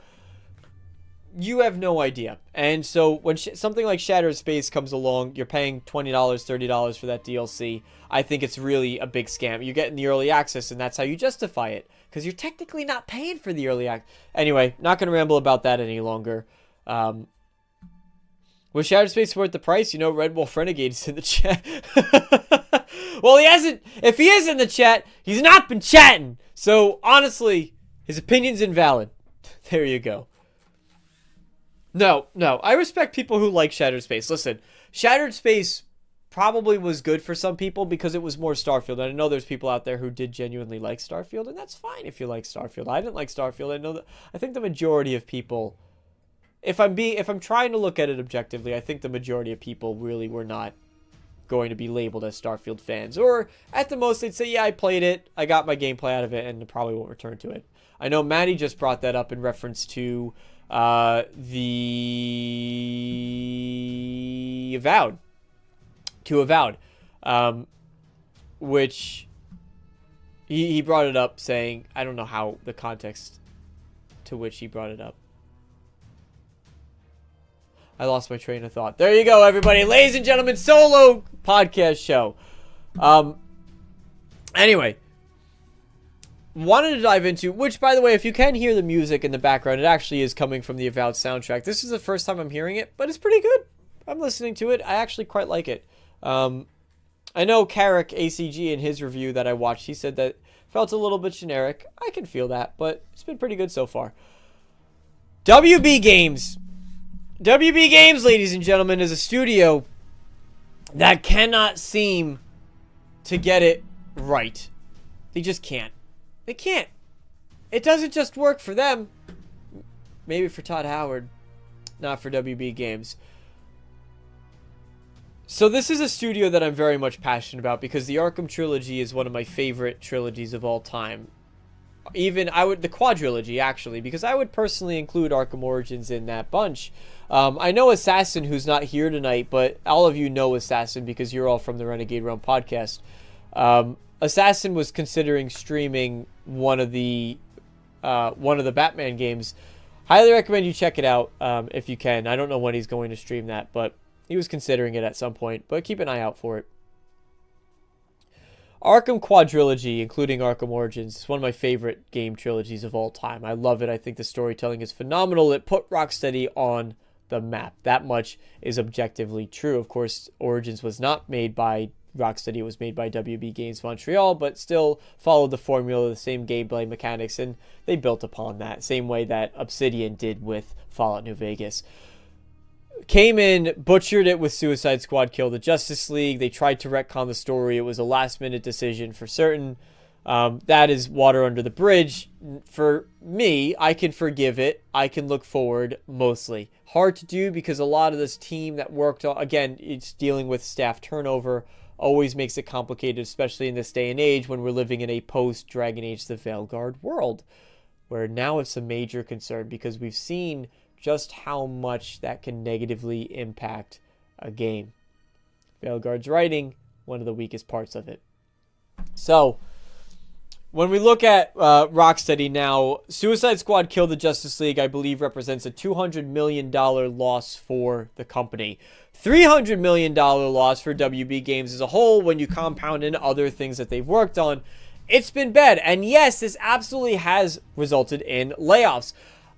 You have no idea. And so when something like Shattered Space comes along, you're paying $20, $30 for that DLC. I think it's really a big scam. You're getting the early access, and that's how you justify it. Because you're technically not paying for the early access. Anyway, not going to ramble about that any longer. Was Shattered Space worth the price? You know, Red Wolf Renegade is in the chat. Well, he hasn't. If he is in the chat, he's not been chatting. So, honestly, his opinion's invalid. There you go. No, I respect people who like Shattered Space. Listen, Shattered Space probably was good for some people because it was more Starfield. And I know there's people out there who did genuinely like Starfield, and that's fine if you like Starfield. I didn't like Starfield. I think the majority of people... if I'm trying to look at it objectively, I think the majority of people really were not going to be labeled as Starfield fans. Or at the most, they'd say, yeah, I played it, I got my gameplay out of it, and probably won't return to it. I know Maddie just brought that up in reference to the Avowed. To Avowed. Which he brought it up saying, I don't know how the context to which he brought it up. I lost my train of thought. There you go, everybody. Ladies and gentlemen, solo podcast show. Anyway, wanted to dive into, which, by the way, if you can hear the music in the background, it actually is coming from the Avowed soundtrack. This is the first time I'm hearing it, but it's pretty good. I'm listening to it. I actually quite like it. I know Carrick, ACG, in his review that I watched, he said that felt a little bit generic. I can feel that, but it's been pretty good so far. WB Games. WB Games, ladies and gentlemen, is a studio that cannot seem to get it right. They just can't. They can't. It doesn't just work for them. Maybe for Todd Howard, not for WB Games. So this is a studio that I'm very much passionate about because the Arkham trilogy is one of my favorite trilogies of all time. Even the quadrilogy actually, because I would personally include Arkham Origins in that bunch. I know Assassin, who's not here tonight, but all of you know Assassin because you're all from the Renegade Realm podcast. Assassin was considering streaming one of the Batman games. Highly recommend you check it out if you can. I don't know when he's going to stream that, but he was considering it at some point. But keep an eye out for it. Arkham Quadrilogy, including Arkham Origins, is one of my favorite game trilogies of all time. I love it. I think the storytelling is phenomenal. It put Rocksteady on the map. That much is objectively true. Of course, Origins was not made by Rocksteady. It was made by WB Games Montreal, but still followed the formula, the same gameplay mechanics, and they built upon that. Same way that Obsidian did with Fallout New Vegas. Came in, butchered it with Suicide Squad Kill the Justice League. They tried to retcon the story. It was a last-minute decision for certain. That is water under the bridge. For me, I can forgive it. I can look forward, mostly. Hard to do because a lot of this team that worked on, again, it's dealing with staff turnover, always makes it complicated, especially in this day and age when we're living in a post-Dragon Age the Veilguard world, where now it's a major concern because we've seen just how much that can negatively impact a game. Veilguard's writing, one of the weakest parts of it. So, when we look at Rocksteady now, Suicide Squad Kill the Justice League, I believe, represents a $200 million loss for the company. $300 million loss for WB Games as a whole when you compound in other things that they've worked on. It's been bad. And yes, this absolutely has resulted in layoffs.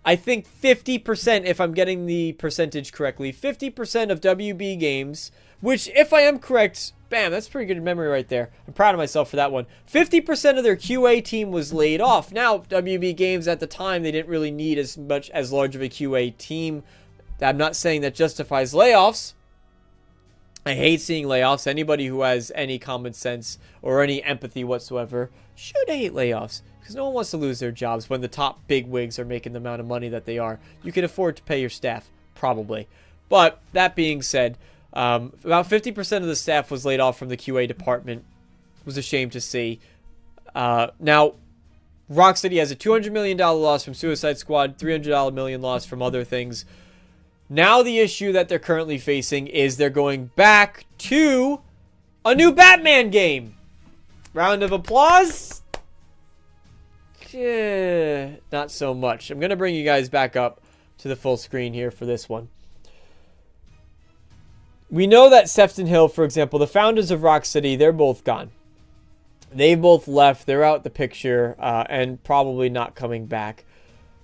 I think 50%, if I'm getting the percentage correctly, 50% of WB Games, which, if I am correct, bam, that's pretty good memory right there. I'm proud of myself for that one. 50% of their QA team was laid off. Now, WB Games at the time, they didn't really need as large of a QA team. I'm not saying that justifies layoffs. I hate seeing layoffs. Anybody who has any common sense or any empathy whatsoever should hate layoffs. Because no one wants to lose their jobs when the top big wigs are making the amount of money that they are. You can afford to pay your staff, probably. But that being said, about 50% of the staff was laid off from the QA department. It was a shame to see. Now, Rocksteady has a $200 million loss from Suicide Squad, $300 million loss from other things. Now the issue that they're currently facing is they're going back to a new Batman game. Round of applause. Not so much. I'm going to bring you guys back up to the full screen here for this one. We know that Sefton Hill, for example, the founders of Rocksteady, they're both gone. They've both left. They're out the picture and probably not coming back.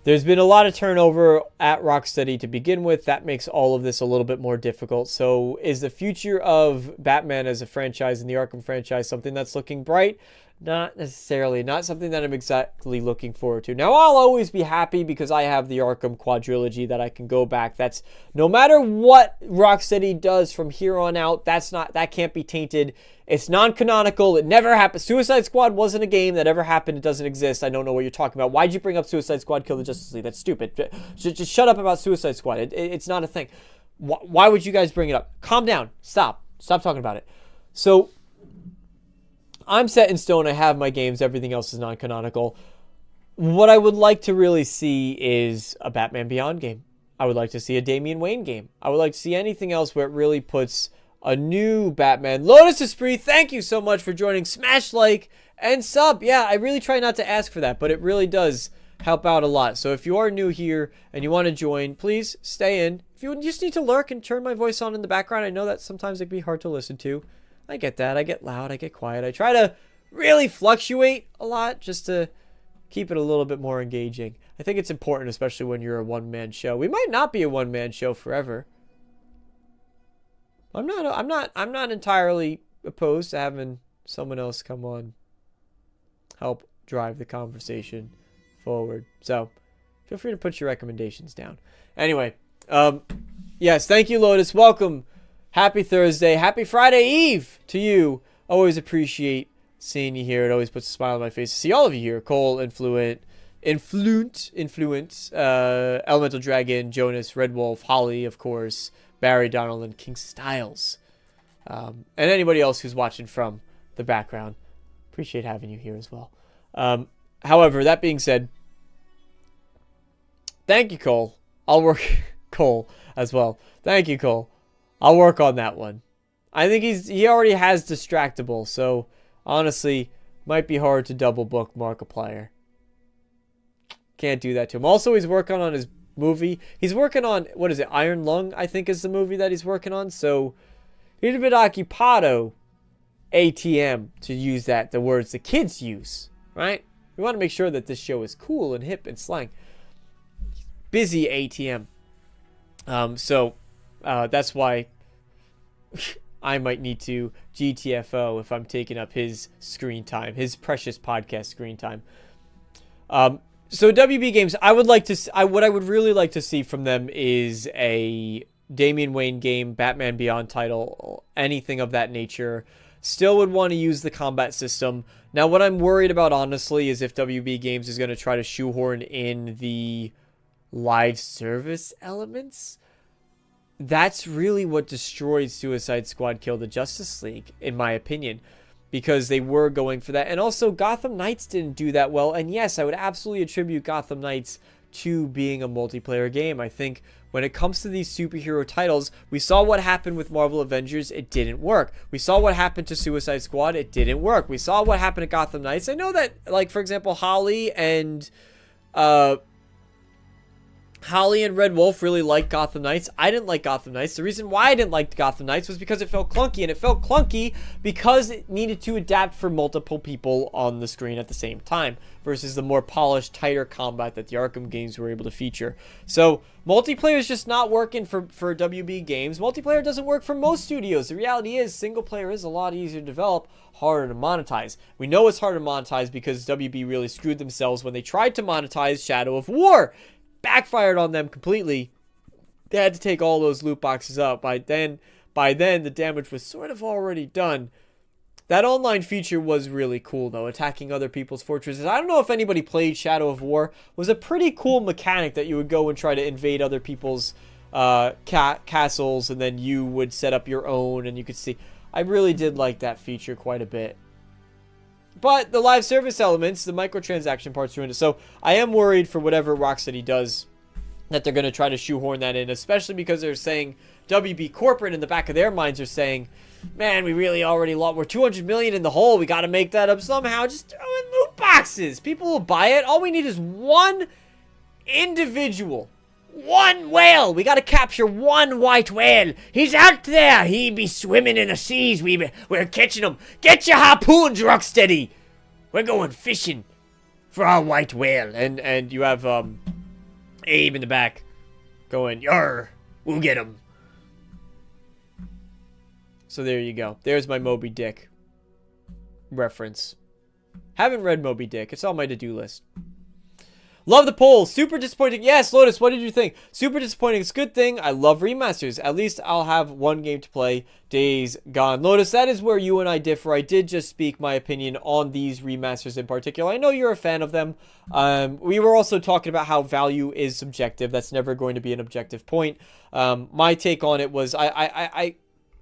There's been a lot of turnover at Rocksteady to begin with. That makes all of this a little bit more difficult. So is the future of Batman as a franchise and the Arkham franchise something that's looking bright? not necessarily. Not something that I'm exactly looking forward to. Now, I'll always be happy because I have the Arkham quadrilogy that I can go back. That's no matter what Rocksteady does from here on out, that can't be tainted. It's non-canonical. It never happened. Suicide Squad wasn't a game that ever happened. It doesn't exist. I don't know what you're talking about. Why'd you bring up Suicide Squad Kill the Justice League? That's stupid. Just shut up about Suicide Squad. It's not a thing. Why would you guys bring it up? Calm down. Stop talking about it. So I'm set in stone. I have my games. Everything else is non-canonical. What I would like to really see is a Batman Beyond game. I would like to see a Damian Wayne game. I would like to see anything else where it really puts a new Batman. Lotus Esprit, thank you so much for joining. Smash like and sub. Yeah, I really try not to ask for that, but it really does help out a lot. So if you are new here and you want to join, please stay in. If you just need to lurk and turn my voice on in the background, I know that sometimes it can be hard to listen to. I get that. I get loud. I get quiet. I try to really fluctuate a lot just to keep it a little bit more engaging. I think it's important, especially when you're a one-man show. We might not be a one-man show forever. I'm not entirely opposed to having someone else come on, help drive the conversation forward. So feel free to put your recommendations down. Anyway, yes, thank you, Lotus. Welcome. Happy Thursday. Happy Friday Eve to you. Always appreciate seeing you here. It always puts a smile on my face to see all of you here. Cole, Influence, Elemental Dragon, Jonas, Red Wolf, Holly, of course, Barry, Donald, and King Styles. And anybody else who's watching from the background. Appreciate having you here as well. However, that being said, thank you, Cole. I'll work Cole as well. Thank you, Cole. I'll work on that one. I think he already has Distractable, so honestly, might be hard to double book Markiplier. Can't do that to him. Also, he's working on his movie. He's working on, what is it, Iron Lung, I think is the movie that he's working on. So, he's a bit occupado, ATM, to use the words the kids use, right? We want to make sure that this show is cool and hip and slang. Busy ATM. That's why I might need to GTFO if I'm taking up his screen time, his precious podcast screen time. So WB Games, what I would really like to see from them is a Damian Wayne game, Batman Beyond title, anything of that nature. Still would want to use the combat system. Now, what I'm worried about, honestly, is if WB Games is going to try to shoehorn in the live service elements. That's really what destroyed Suicide Squad Kill the Justice League, in my opinion, because they were going for that. And also, Gotham Knights didn't do that well. And yes, I would absolutely attribute Gotham Knights to being a multiplayer game. I think when it comes to these superhero titles, we saw what happened with Marvel Avengers. It didn't work. We saw what happened to Suicide Squad. It didn't work. We saw what happened to Gotham Knights. I know that, like, for example, Holly and Red Wolf really liked Gotham Knights. I didn't like Gotham Knights. The reason why I didn't like Gotham Knights was because it felt clunky, and it felt clunky because it needed to adapt for multiple people on the screen at the same time versus the more polished, tighter combat that the Arkham games were able to feature. So multiplayer is just not working for WB Games. Multiplayer doesn't work for most studios. The reality is single player is a lot easier to develop, harder to monetize. We know it's harder to monetize because WB really screwed themselves when they tried to monetize Shadow of War. Backfired on them completely. They had to take all those loot boxes up. By then the damage was sort of already done. That online feature was really cool, though, attacking other people's fortresses. I don't know if anybody played Shadow of War. It was a pretty cool mechanic that you would go and try to invade other people's castles, and then you would set up your own, and you could see. I really did like that feature quite a bit. But the live service elements, the microtransaction parts ruined it. So I am worried for whatever Rocksteady does that they're going to try to shoehorn that in, especially because they're saying WB Corporate in the back of their minds are saying, man, we really already lost. We're 200 million in the hole. We got to make that up somehow. Just throw in loot boxes. People will buy it. All we need is one individual. One whale. We got to capture one white whale. He's out there. He be swimming in the seas. We're catching him. Get your harpoons, Rocksteady. We're going fishing for our white whale. And you have Abe in the back going, "Yarr, we'll get him." So there you go. There's my Moby Dick reference. Haven't read Moby Dick. It's on my to-do list. Love the poll. Super disappointing. Yes, Lotus, what did you think? Super disappointing. It's a good thing. I love remasters. At least I'll have one game to play. Days Gone. Lotus, that is where you and I differ. I did just speak my opinion on these remasters in particular. I know you're a fan of them. We were also talking about how value is subjective. That's never going to be an objective point. My take on it was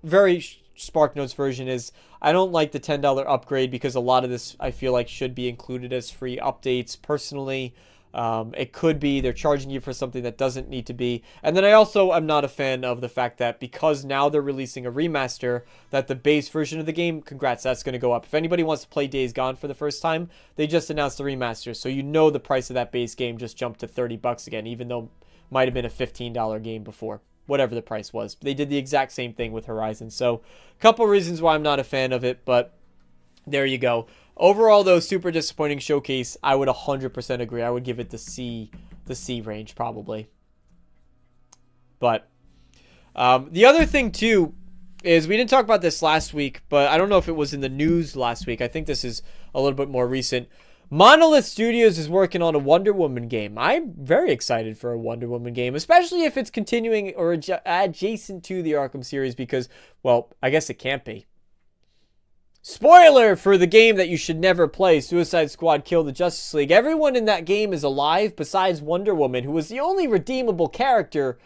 very SparkNotes version is I don't like the $10 upgrade because a lot of this I feel like should be included as free updates personally. It could be they're charging you for something that doesn't need to be. And then I also am not a fan of the fact that because now they're releasing a remaster, that the base version of the game, congrats, that's going to go up. If anybody wants to play Days Gone for the first time, they just announced the remaster. So you know the price of that base game just jumped to $30 again, even though it might have been a $15 game before. Whatever the price was. They did the exact same thing with Horizon. So a couple reasons why I'm not a fan of it, but there you go. Overall, though, super disappointing showcase. I would 100% agree. I would give it the C range, probably. But the other thing, too, is we didn't talk about this last week, but I don't know if it was in the news last week. I think this is a little bit more recent. Monolith Studios is working on a Wonder Woman game. I'm very excited for a Wonder Woman game, especially if it's continuing or adjacent to the Arkham series because, well, I guess it can't be. Spoiler for the game that you should never play, Suicide Squad Kill the Justice League. Everyone in that game is alive besides Wonder Woman, who was the only redeemable character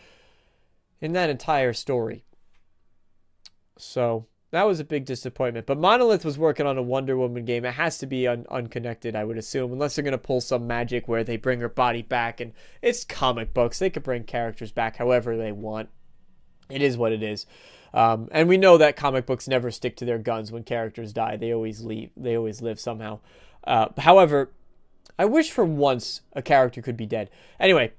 in that entire story. So that was a big disappointment. But Monolith was working on a Wonder Woman game. It has to be unconnected, I would assume, unless they're going to pull some magic where they bring her body back. And it's comic books. They could bring characters back however they want. It is what it is. And we know that comic books never stick to their guns when characters die. They always leave. They always live somehow. However, I wish for once a character could be dead. Anyway,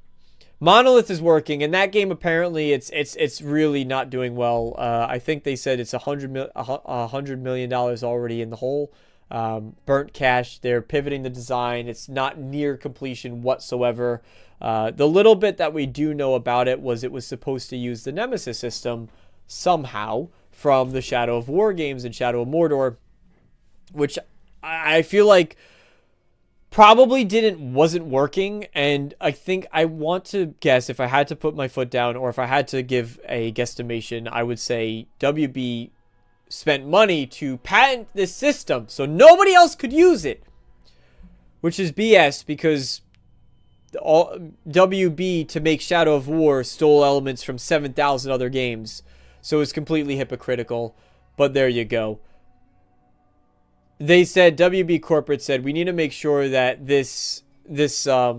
Monolith is working, and that game apparently it's really not doing well. I think they said it's $100 million already in the hole. Burnt cash. They're pivoting the design. It's not near completion whatsoever. The little bit that we do know about it was supposed to use the Nemesis system somehow from the Shadow of War games and Shadow of Mordor, which I feel like probably wasn't working. And I think I want to guess, if I had to put my foot down or if I had to give a guesstimation, I would say WB spent money to patent this system so nobody else could use it, which is BS because WB to make Shadow of War stole elements from 7,000 other games. So it's completely hypocritical, but there you go. They said, WB Corporate said, we need to make sure that this gets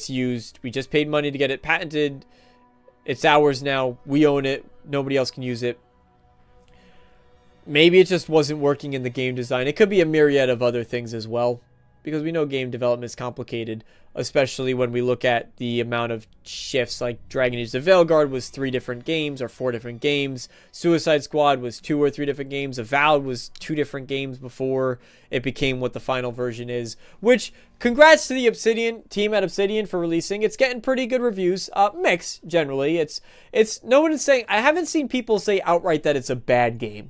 used. We just paid money to get it patented. It's ours now. We own it. Nobody else can use it. Maybe it just wasn't working in the game design. It could be a myriad of other things as well, because we know game development is complicated, especially when we look at the amount of shifts. Like Dragon Age: The Veilguard was 3 different games or 4 different games. Suicide Squad was 2 or 3 different games. Avowed was 2 different games before it became what the final version is. Which, congrats to the team at Obsidian for releasing. It's getting pretty good reviews. Mixed generally. It's no one is saying. I haven't seen people say outright that it's a bad game.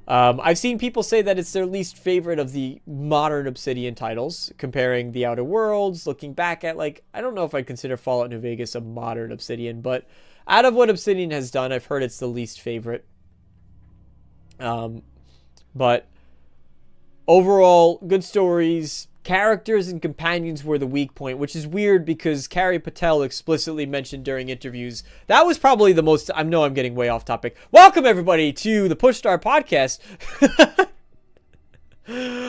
I've seen people say that it's their least favorite of the modern Obsidian titles, comparing The Outer Worlds, looking back at, like, I don't know if I'd consider Fallout New Vegas a modern Obsidian, but out of what Obsidian has done, I've heard it's the least favorite. But overall, good stories. Characters and companions were the weak point, which is weird because Carrie Patel explicitly mentioned during interviews. That was probably the most... I know I'm getting way off topic. Welcome, everybody, to the Push Star Podcast,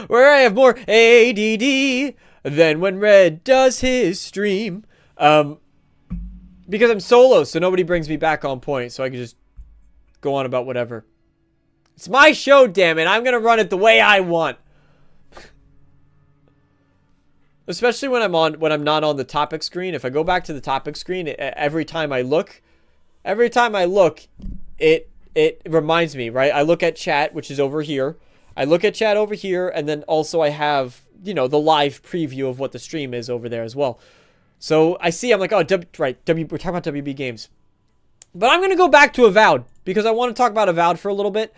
where I have more ADD than when Red does his stream. Because I'm solo, so nobody brings me back on point, so I can just go on about whatever. It's my show, damn it. I'm going to run it the way I want. Especially when I'm not on the topic screen. If I go back to the topic screen, every time I look, it reminds me, right? I look at chat, which is over here. I look at chat over here, and then also I have, the live preview of what the stream is over there as well. So I see, I'm like, oh, we're talking about WB games. But I'm going to go back to Avowed, because I want to talk about Avowed for a little bit.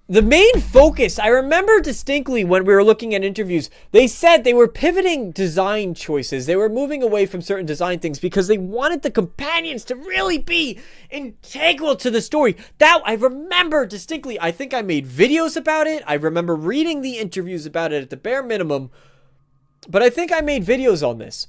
the main focus, I remember distinctly when we were looking at interviews, they said they were pivoting design choices. They were moving away from certain design things because they wanted the companions to really be integral to the story. That I remember distinctly. I think I made videos about it. I remember reading the interviews about it at the bare minimum. But I think I made videos on this.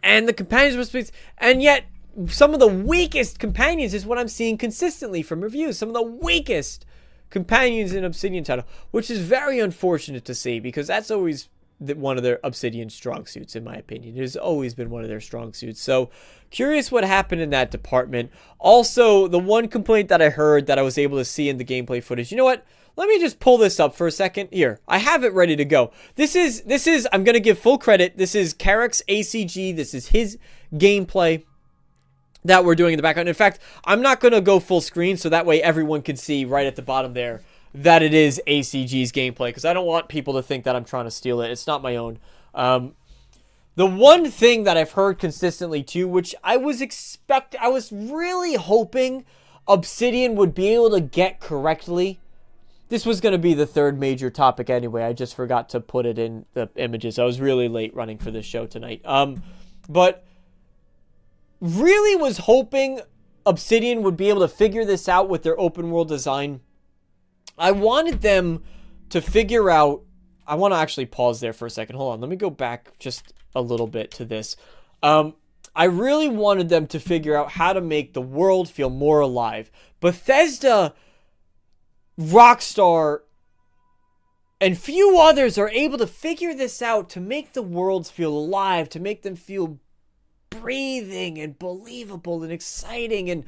And the companions were supposed to, and yet some of the weakest companions is what I'm seeing consistently from reviews. Some of the weakest companions in Obsidian title, which is very unfortunate to see because that's always one of their Obsidian strong suits, in my opinion. It has always been one of their strong suits. So curious what happened in that department. Also, the one complaint that I heard that I was able to see in the gameplay footage, you know what? Let me just pull this up for a second. Here, I have it ready to go. This is, I'm going to give full credit. This is Carrick's ACG. This is his gameplay that we're doing in the background. In fact, I'm not going to go full screen so that way everyone can see right at the bottom there that it is ACG's gameplay because I don't want people to think that I'm trying to steal it. It's not my own. The one thing that I've heard consistently too, which I was really hoping Obsidian would be able to get correctly. This was going to be the third major topic anyway. I just forgot to put it in the images. I was really late running for this show tonight. But really was hoping Obsidian would be able to figure this out with their open world design. I wanted them to figure out, I want to actually pause there for a second. Hold on. Let me go back just a little bit to this. I really wanted them to figure out how to make the world feel more alive. Bethesda, Rockstar, and few others are able to figure this out to make the worlds feel alive, to make them feel breathing and believable and exciting, and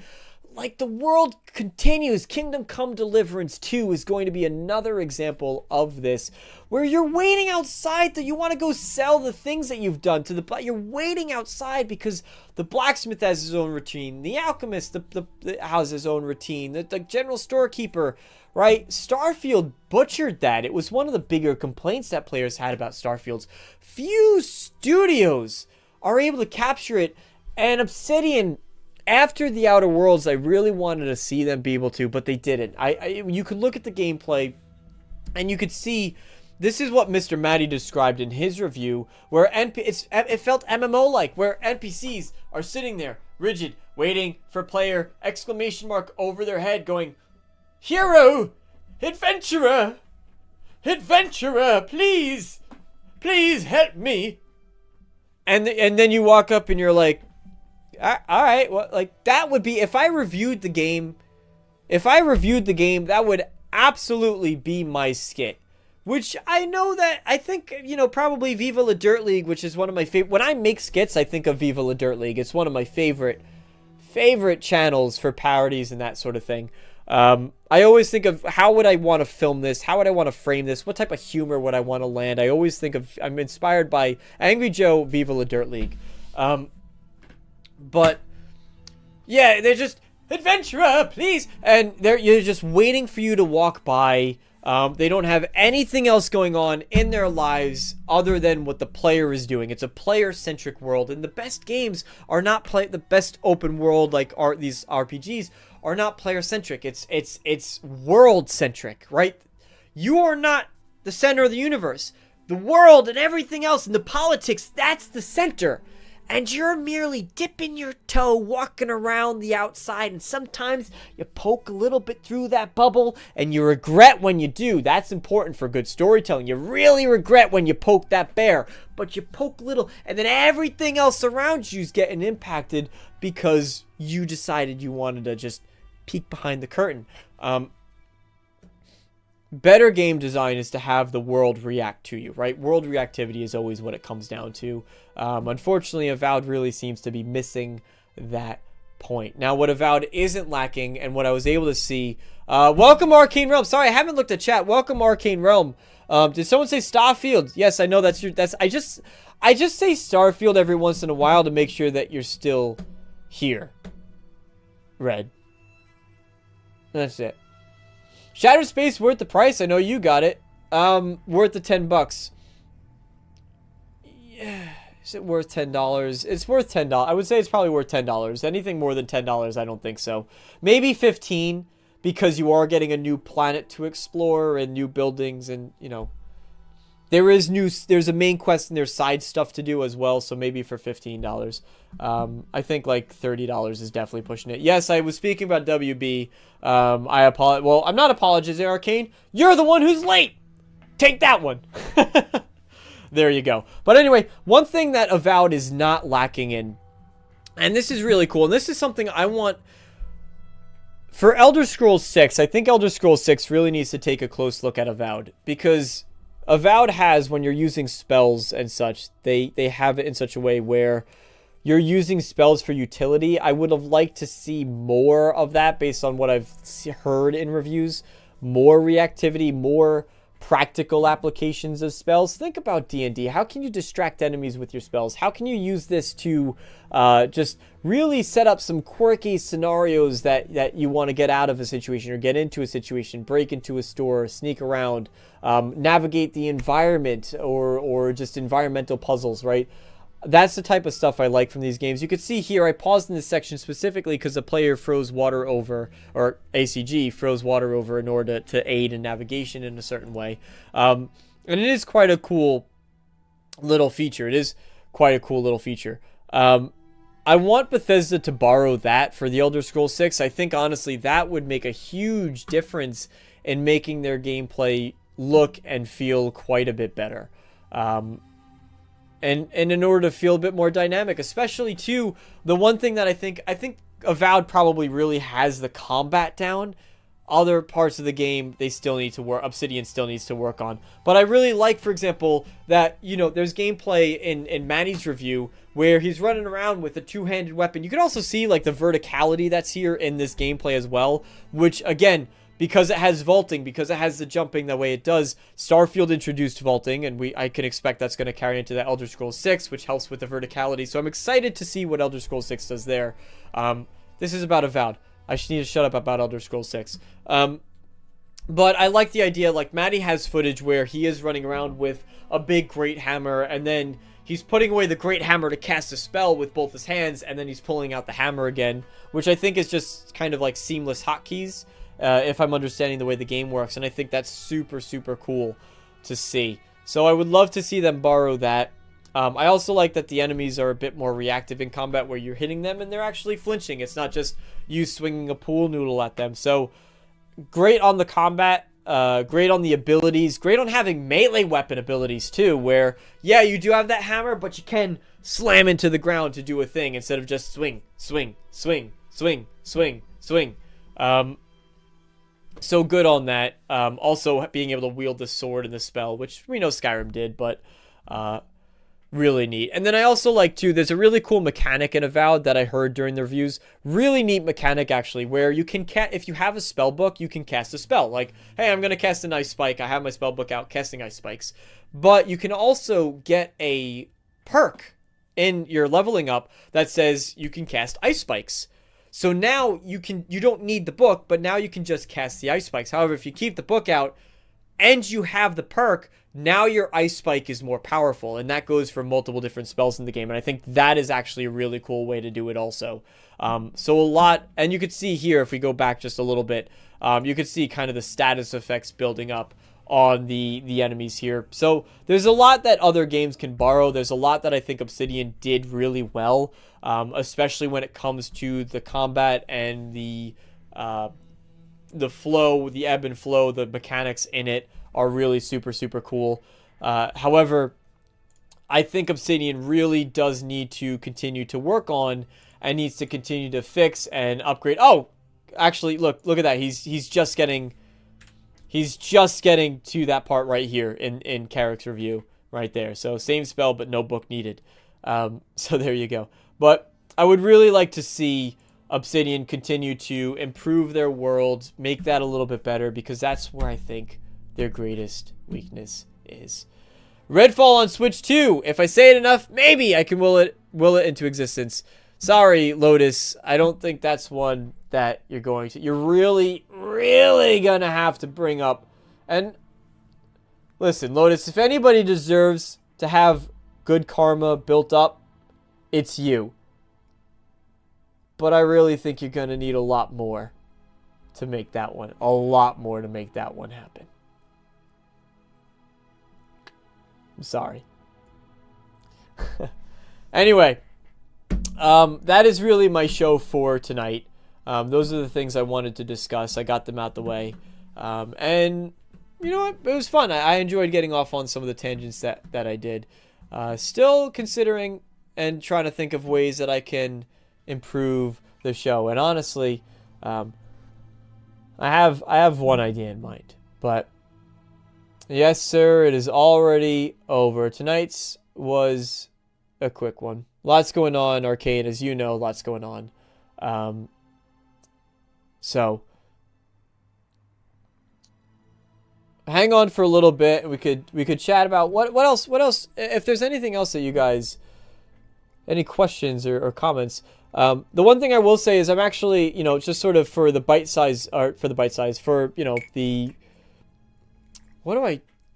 like the world continues. Kingdom Come Deliverance 2 is going to be another example of this, where you're waiting outside that you want to go sell the things that you've done to the, you're waiting outside because the blacksmith has his own routine, the alchemist has his own routine, the general storekeeper, right? Starfield butchered that. It was one of the bigger complaints that players had about Starfield's. Few studios are able to capture it, and Obsidian, after the Outer Worlds, I really wanted to see them be able to, but they didn't. You could look at the gameplay, and you could see, this is what Mr. Matty described in his review, where it felt MMO-like, where NPCs are sitting there, rigid, waiting for player, exclamation mark over their head, going, "Hero! Adventurer! Adventurer, please! Please help me!" And then you walk up and you're like, all right, well, like, that would be, if I reviewed the game, that would absolutely be my skit. Which I know that, I think, you know, probably Viva La Dirt League, which is one of my favorite, when I make skits, I think of Viva La Dirt League. It's one of my favorite channels for parodies and that sort of thing. I always think of, how would I want to film this? How would I want to frame this? What type of humor would I want to land? I always think of, I'm inspired by Angry Joe, Viva La Dirt League. But yeah, they're just, "Adventurer, please!" And you're just waiting for you to walk by. They don't have anything else going on in their lives other than what the player is doing. It's a player-centric world, and the best games are not the best open world, like these RPGs are not player-centric. It's world-centric, right? You are not the center of the universe. The world and everything else and the politics, that's the center. And you're merely dipping your toe, walking around the outside, and sometimes you poke a little bit through that bubble, and you regret when you do. That's important for good storytelling. You really regret when you poke that bear, but you poke little, and then everything else around you is getting impacted because you decided you wanted to just peek behind the curtain. Better game design is to have the world react to you, right? World reactivity is always what it comes down to. Unfortunately, Avowed really seems to be missing that point. Now, what Avowed isn't lacking, and what I was able to see, welcome Arcane Realm. Sorry, I haven't looked at chat. Welcome Arcane Realm. Did someone say Starfield? Yes, I know I just say Starfield every once in a while to make sure that you're still here. Red. That's it. Shattered Space worth the price. I know you got it. Worth the $10. Yeah. Is it worth $10? It's worth $10. I would say it's probably worth $10. Anything more than $10, I don't think so. Maybe 15. because you are getting a new planet to explore and new buildings, and there's a main quest and there's side stuff to do as well, so maybe for $15. I think like $30 is definitely pushing it. Yes, I was speaking about WB. I apologize. Well, I'm not apologizing, Arcane. You're the one who's late. Take that one. There you go. But anyway, one thing that Avowed is not lacking in, and this is really cool, and this is something I want for Elder Scrolls 6. I think Elder Scrolls 6 really needs to take a close look at Avowed, because Avowed has, when you're using spells and such, they have it in such a way where you're using spells for utility. I would have liked to see more of that based on what I've heard in reviews. More reactivity, more practical applications of spells. Think about D&D. How can you distract enemies with your spells? How can you use this to just really set up some quirky scenarios that you want to get out of a situation or get into a situation, break into a store, sneak around, navigate the environment, or just environmental puzzles, right? That's the type of stuff I like from these games. You could see here, I paused in this section specifically because the player froze water over, or ACG froze water over in order to aid in navigation in a certain way. And it is quite a cool little feature. I want Bethesda to borrow that for the Elder Scrolls 6. I think, honestly, that would make a huge difference in making their gameplay look and feel quite a bit better. And in order to feel a bit more dynamic, especially too, the one thing that I think Avowed probably really has the combat down. Other parts of the game, they still need to work. Obsidian still needs to work on. But I really like, for example, that, there's gameplay in Manny's review where he's running around with a two-handed weapon. You can also see like the verticality that's here in this gameplay as well, which again, because it has vaulting, because it has the jumping the way it does, Starfield introduced vaulting, and I can expect that's going to carry into the Elder Scrolls 6, which helps with the verticality. So I'm excited to see what Elder Scrolls 6 does there. This is about Avowed. I should need to shut up about Elder Scrolls 6. But I like the idea, like Maddie has footage where he is running around with a big great hammer, and then he's putting away the great hammer to cast a spell with both his hands, and then he's pulling out the hammer again, which I think is just kind of like seamless hotkeys. If I'm understanding the way the game works, and I think that's super, super cool to see. So I would love to see them borrow that. I also like that the enemies are a bit more reactive in combat, where you're hitting them and they're actually flinching. It's not just you swinging a pool noodle at them. So great on the combat, great on the abilities, great on having melee weapon abilities too, where, yeah, you do have that hammer, but you can slam into the ground to do a thing instead of just swing, swing, swing, swing, swing, swing. So good on that. Also being able to wield the sword and the spell, which we know Skyrim did, but really neat. And then I also like too, there's a really cool mechanic in Avowed that I heard during the reviews. Really neat mechanic actually, where you can if you have a spell book, you can cast a spell. Like, hey, I'm gonna cast an ice spike. I have my spell book out casting ice spikes. But you can also get a perk in your leveling up that says you can cast ice spikes. So now you don't need the book, but now you can just cast the ice spikes. However, if you keep the book out and you have the perk, now your ice spike is more powerful, and that goes for multiple different spells in the game. And I think that is actually a really cool way to do it also. So a lot, and you could see here, if we go back just a little bit, you could see kind of the status effects building up on the enemies here. So there's a lot that other games can borrow. There's a lot that I think Obsidian did really well, especially when it comes to the combat and the flow, the ebb and flow. The mechanics in it are really super, super cool. However, I think Obsidian really does need to continue to work on and needs to continue to fix and upgrade. Oh, actually, look at that. He's just getting to that part right here in Carrick's review right there. So same spell, but no book needed. So there you go. But I would really like to see Obsidian continue to improve their world, make that a little bit better, because that's where I think their greatest weakness is. Redfall on Switch 2. If I say it enough, maybe I can will it into existence. Sorry, Lotus. I don't think that's one that you're going to. You're really, really gonna have to bring up. And listen, Lotus, if anybody deserves to have good karma built up, it's you. But I really think you're gonna need a lot more. to make that one. A lot more to make that one happen. I'm sorry. Anyway, that is really my show for tonight. Those are the things I wanted to discuss. I got them out the way. And you know what? It was fun. I enjoyed getting off on some of the tangents that I did. Still considering and trying to think of ways that I can improve the show. And honestly, I have one idea in mind. But yes, sir, it is already over. Tonight's was a quick one. Lots going on, Arcade, as you know, lots going on. So hang on for a little bit. We could chat about what else. If there's anything else that you guys, any questions or comments. The one thing I will say is I'm actually, just sort of for the bite size, for, the,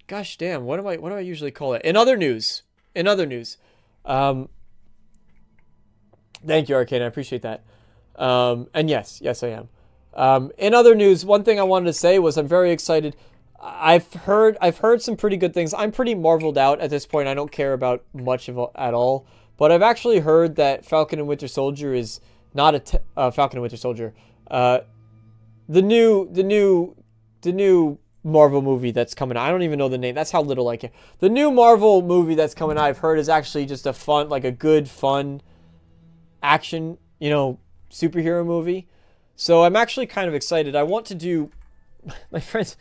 gosh damn, what do I usually call it? In other news. Thank you, Arcade. I appreciate that. And yes, I am. In other news, one thing I wanted to say was I'm very excited. I've heard some pretty good things. I'm pretty marveled out at this point. I don't care about much of at all. But I've actually heard that Falcon and Winter Soldier is not Falcon and Winter Soldier. The new Marvel movie that's coming out. I don't even know the name. That's how little I care. The new Marvel movie that's coming out, I've heard, is actually just a good fun action, superhero movie. So I'm actually kind of excited. I want to do my friends.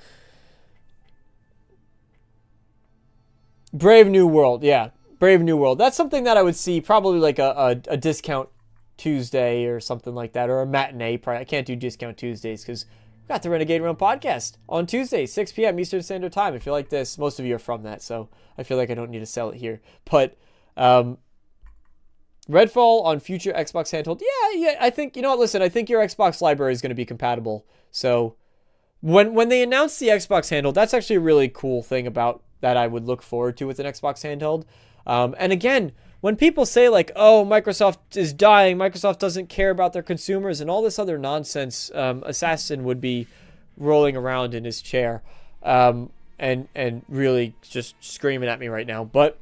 Brave New World, yeah. Brave New World. That's something that I would see probably like a discount Tuesday or something like that, or a matinee. Probably I can't do discount Tuesdays because we got the Renegade Realm podcast on Tuesday, 6 p.m. Eastern Standard Time. If you like this, most of you are from that, so I feel like I don't need to sell it here. But Redfall on future Xbox handheld. Yeah. I think, listen, I think your Xbox library is going to be compatible. So when they announce the Xbox handheld, that's actually a really cool thing about that I would look forward to with an Xbox handheld. And again, when people say like, oh, Microsoft is dying, Microsoft doesn't care about their consumers and all this other nonsense, Assassin would be rolling around in his chair and really just screaming at me right now. But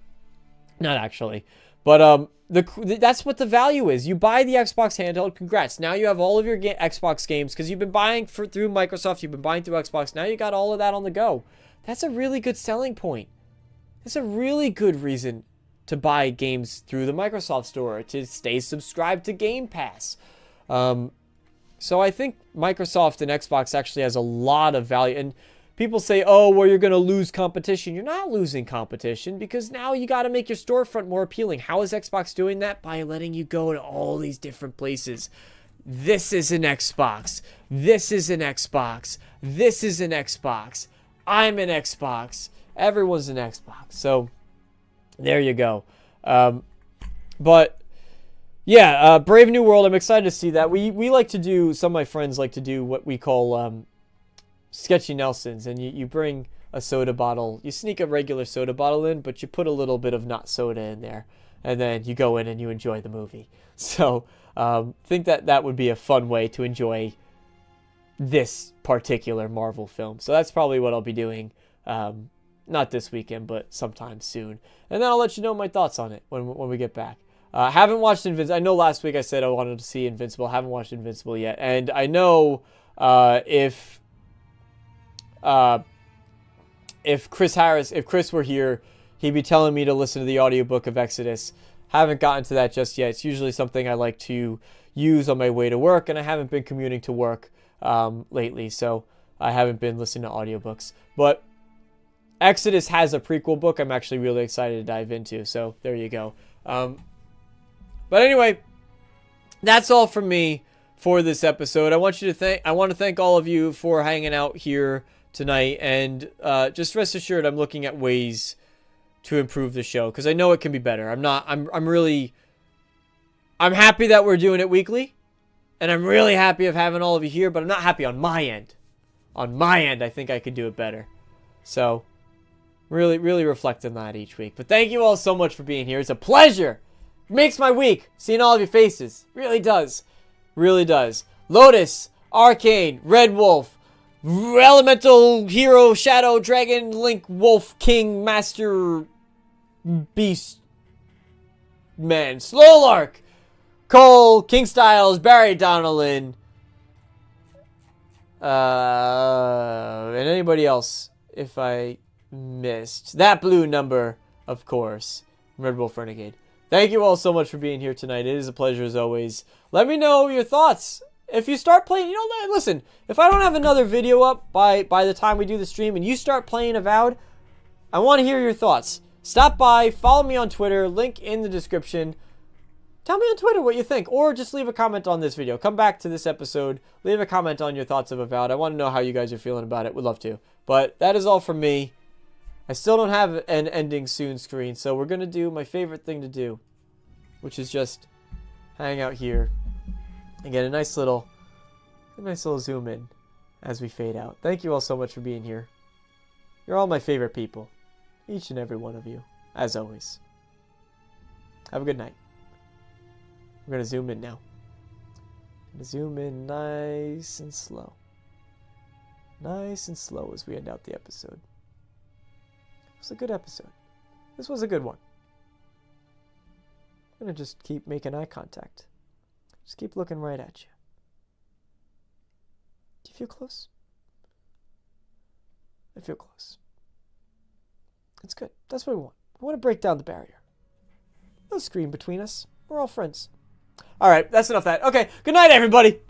not actually. But that's what the value is. You buy the Xbox handheld, congrats. Now you have all of your Xbox games because you've been buying through Microsoft, you've been buying through Xbox. Now you got all of that on the go. That's a really good selling point. That's a really good reason to buy games through the Microsoft Store, to stay subscribed to Game Pass. So I think Microsoft and Xbox actually has a lot of value. And people say, oh, well, you're going to lose competition. You're not losing competition because now you got to make your storefront more appealing. How is Xbox doing that? By letting you go to all these different places. This is an Xbox. This is an Xbox. This is an Xbox. I'm an Xbox. Everyone's an Xbox. So there you go. But yeah, Brave New World. I'm excited to see that. We like to do, some of my friends like to do what we call Sketchy Nelsons. And you bring a soda bottle. You sneak a regular soda bottle in, but you put a little bit of not soda in there. And then you go in and you enjoy the movie. So think that would be a fun way to enjoy this particular Marvel film. So that's probably what I'll be doing. Not this weekend, but sometime soon. And then I'll let you know my thoughts on it when we get back. Haven't watched Invincible. I know last week I said I wanted to see Invincible. Haven't watched Invincible yet. And I know if Chris were here, he'd be telling me to listen to the audiobook of Exodus. Haven't gotten to that just yet. It's usually something I like to use on my way to work, and I haven't been commuting to work lately, so I haven't been listening to audiobooks. But Exodus has a prequel book I'm actually really excited to dive into, so there you go. But anyway, that's all from me for this episode. I want to thank all of you for hanging out here tonight, and just rest assured I'm looking at ways to improve the show because I know it can be better. I'm happy that we're doing it weekly, and I'm really happy of having all of you here, but I'm not happy on my end. On my end, I think I could do it better. So really reflect on that each week. But thank you all so much for being here. It's a pleasure. It makes my week seeing all of your faces. Really does. Really does. Lotus, Arcane, Red Wolf, Elemental Hero, Shadow, Dragon, Link, Wolf, King, Master, Beast, Man, Slowlark, Cole, King Styles, Barry Donnellan, and anybody else if I missed. That blue number, of course. Red Wolf Renegade. Thank you all so much for being here tonight. It is a pleasure as always. Let me know your thoughts. If you start playing, listen, if I don't have another video up by the time we do the stream and you start playing Avowed, I want to hear your thoughts. Stop by, follow me on Twitter, link in the description. Tell me on Twitter what you think, or just leave a comment on this video. Come back to this episode, leave a comment on your thoughts of Avowed. I want to know how you guys are feeling about it. Would love to. But that is all from me. I still don't have an ending soon screen, so we're going to do my favorite thing to do, which is just hang out here and get a nice little zoom in as we fade out. Thank you all so much for being here. You're all my favorite people, each and every one of you, as always. Have a good night. We're going to zoom in now. Zoom in nice and slow. Nice and slow as we end out the episode. It was a good episode. This was a good one. I'm going to just keep making eye contact. Just keep looking right at you. Do you feel close? I feel close. It's good. That's what we want. We want to break down the barrier. No screen between us. We're all friends. All right, that's enough of that. Okay, good night, everybody.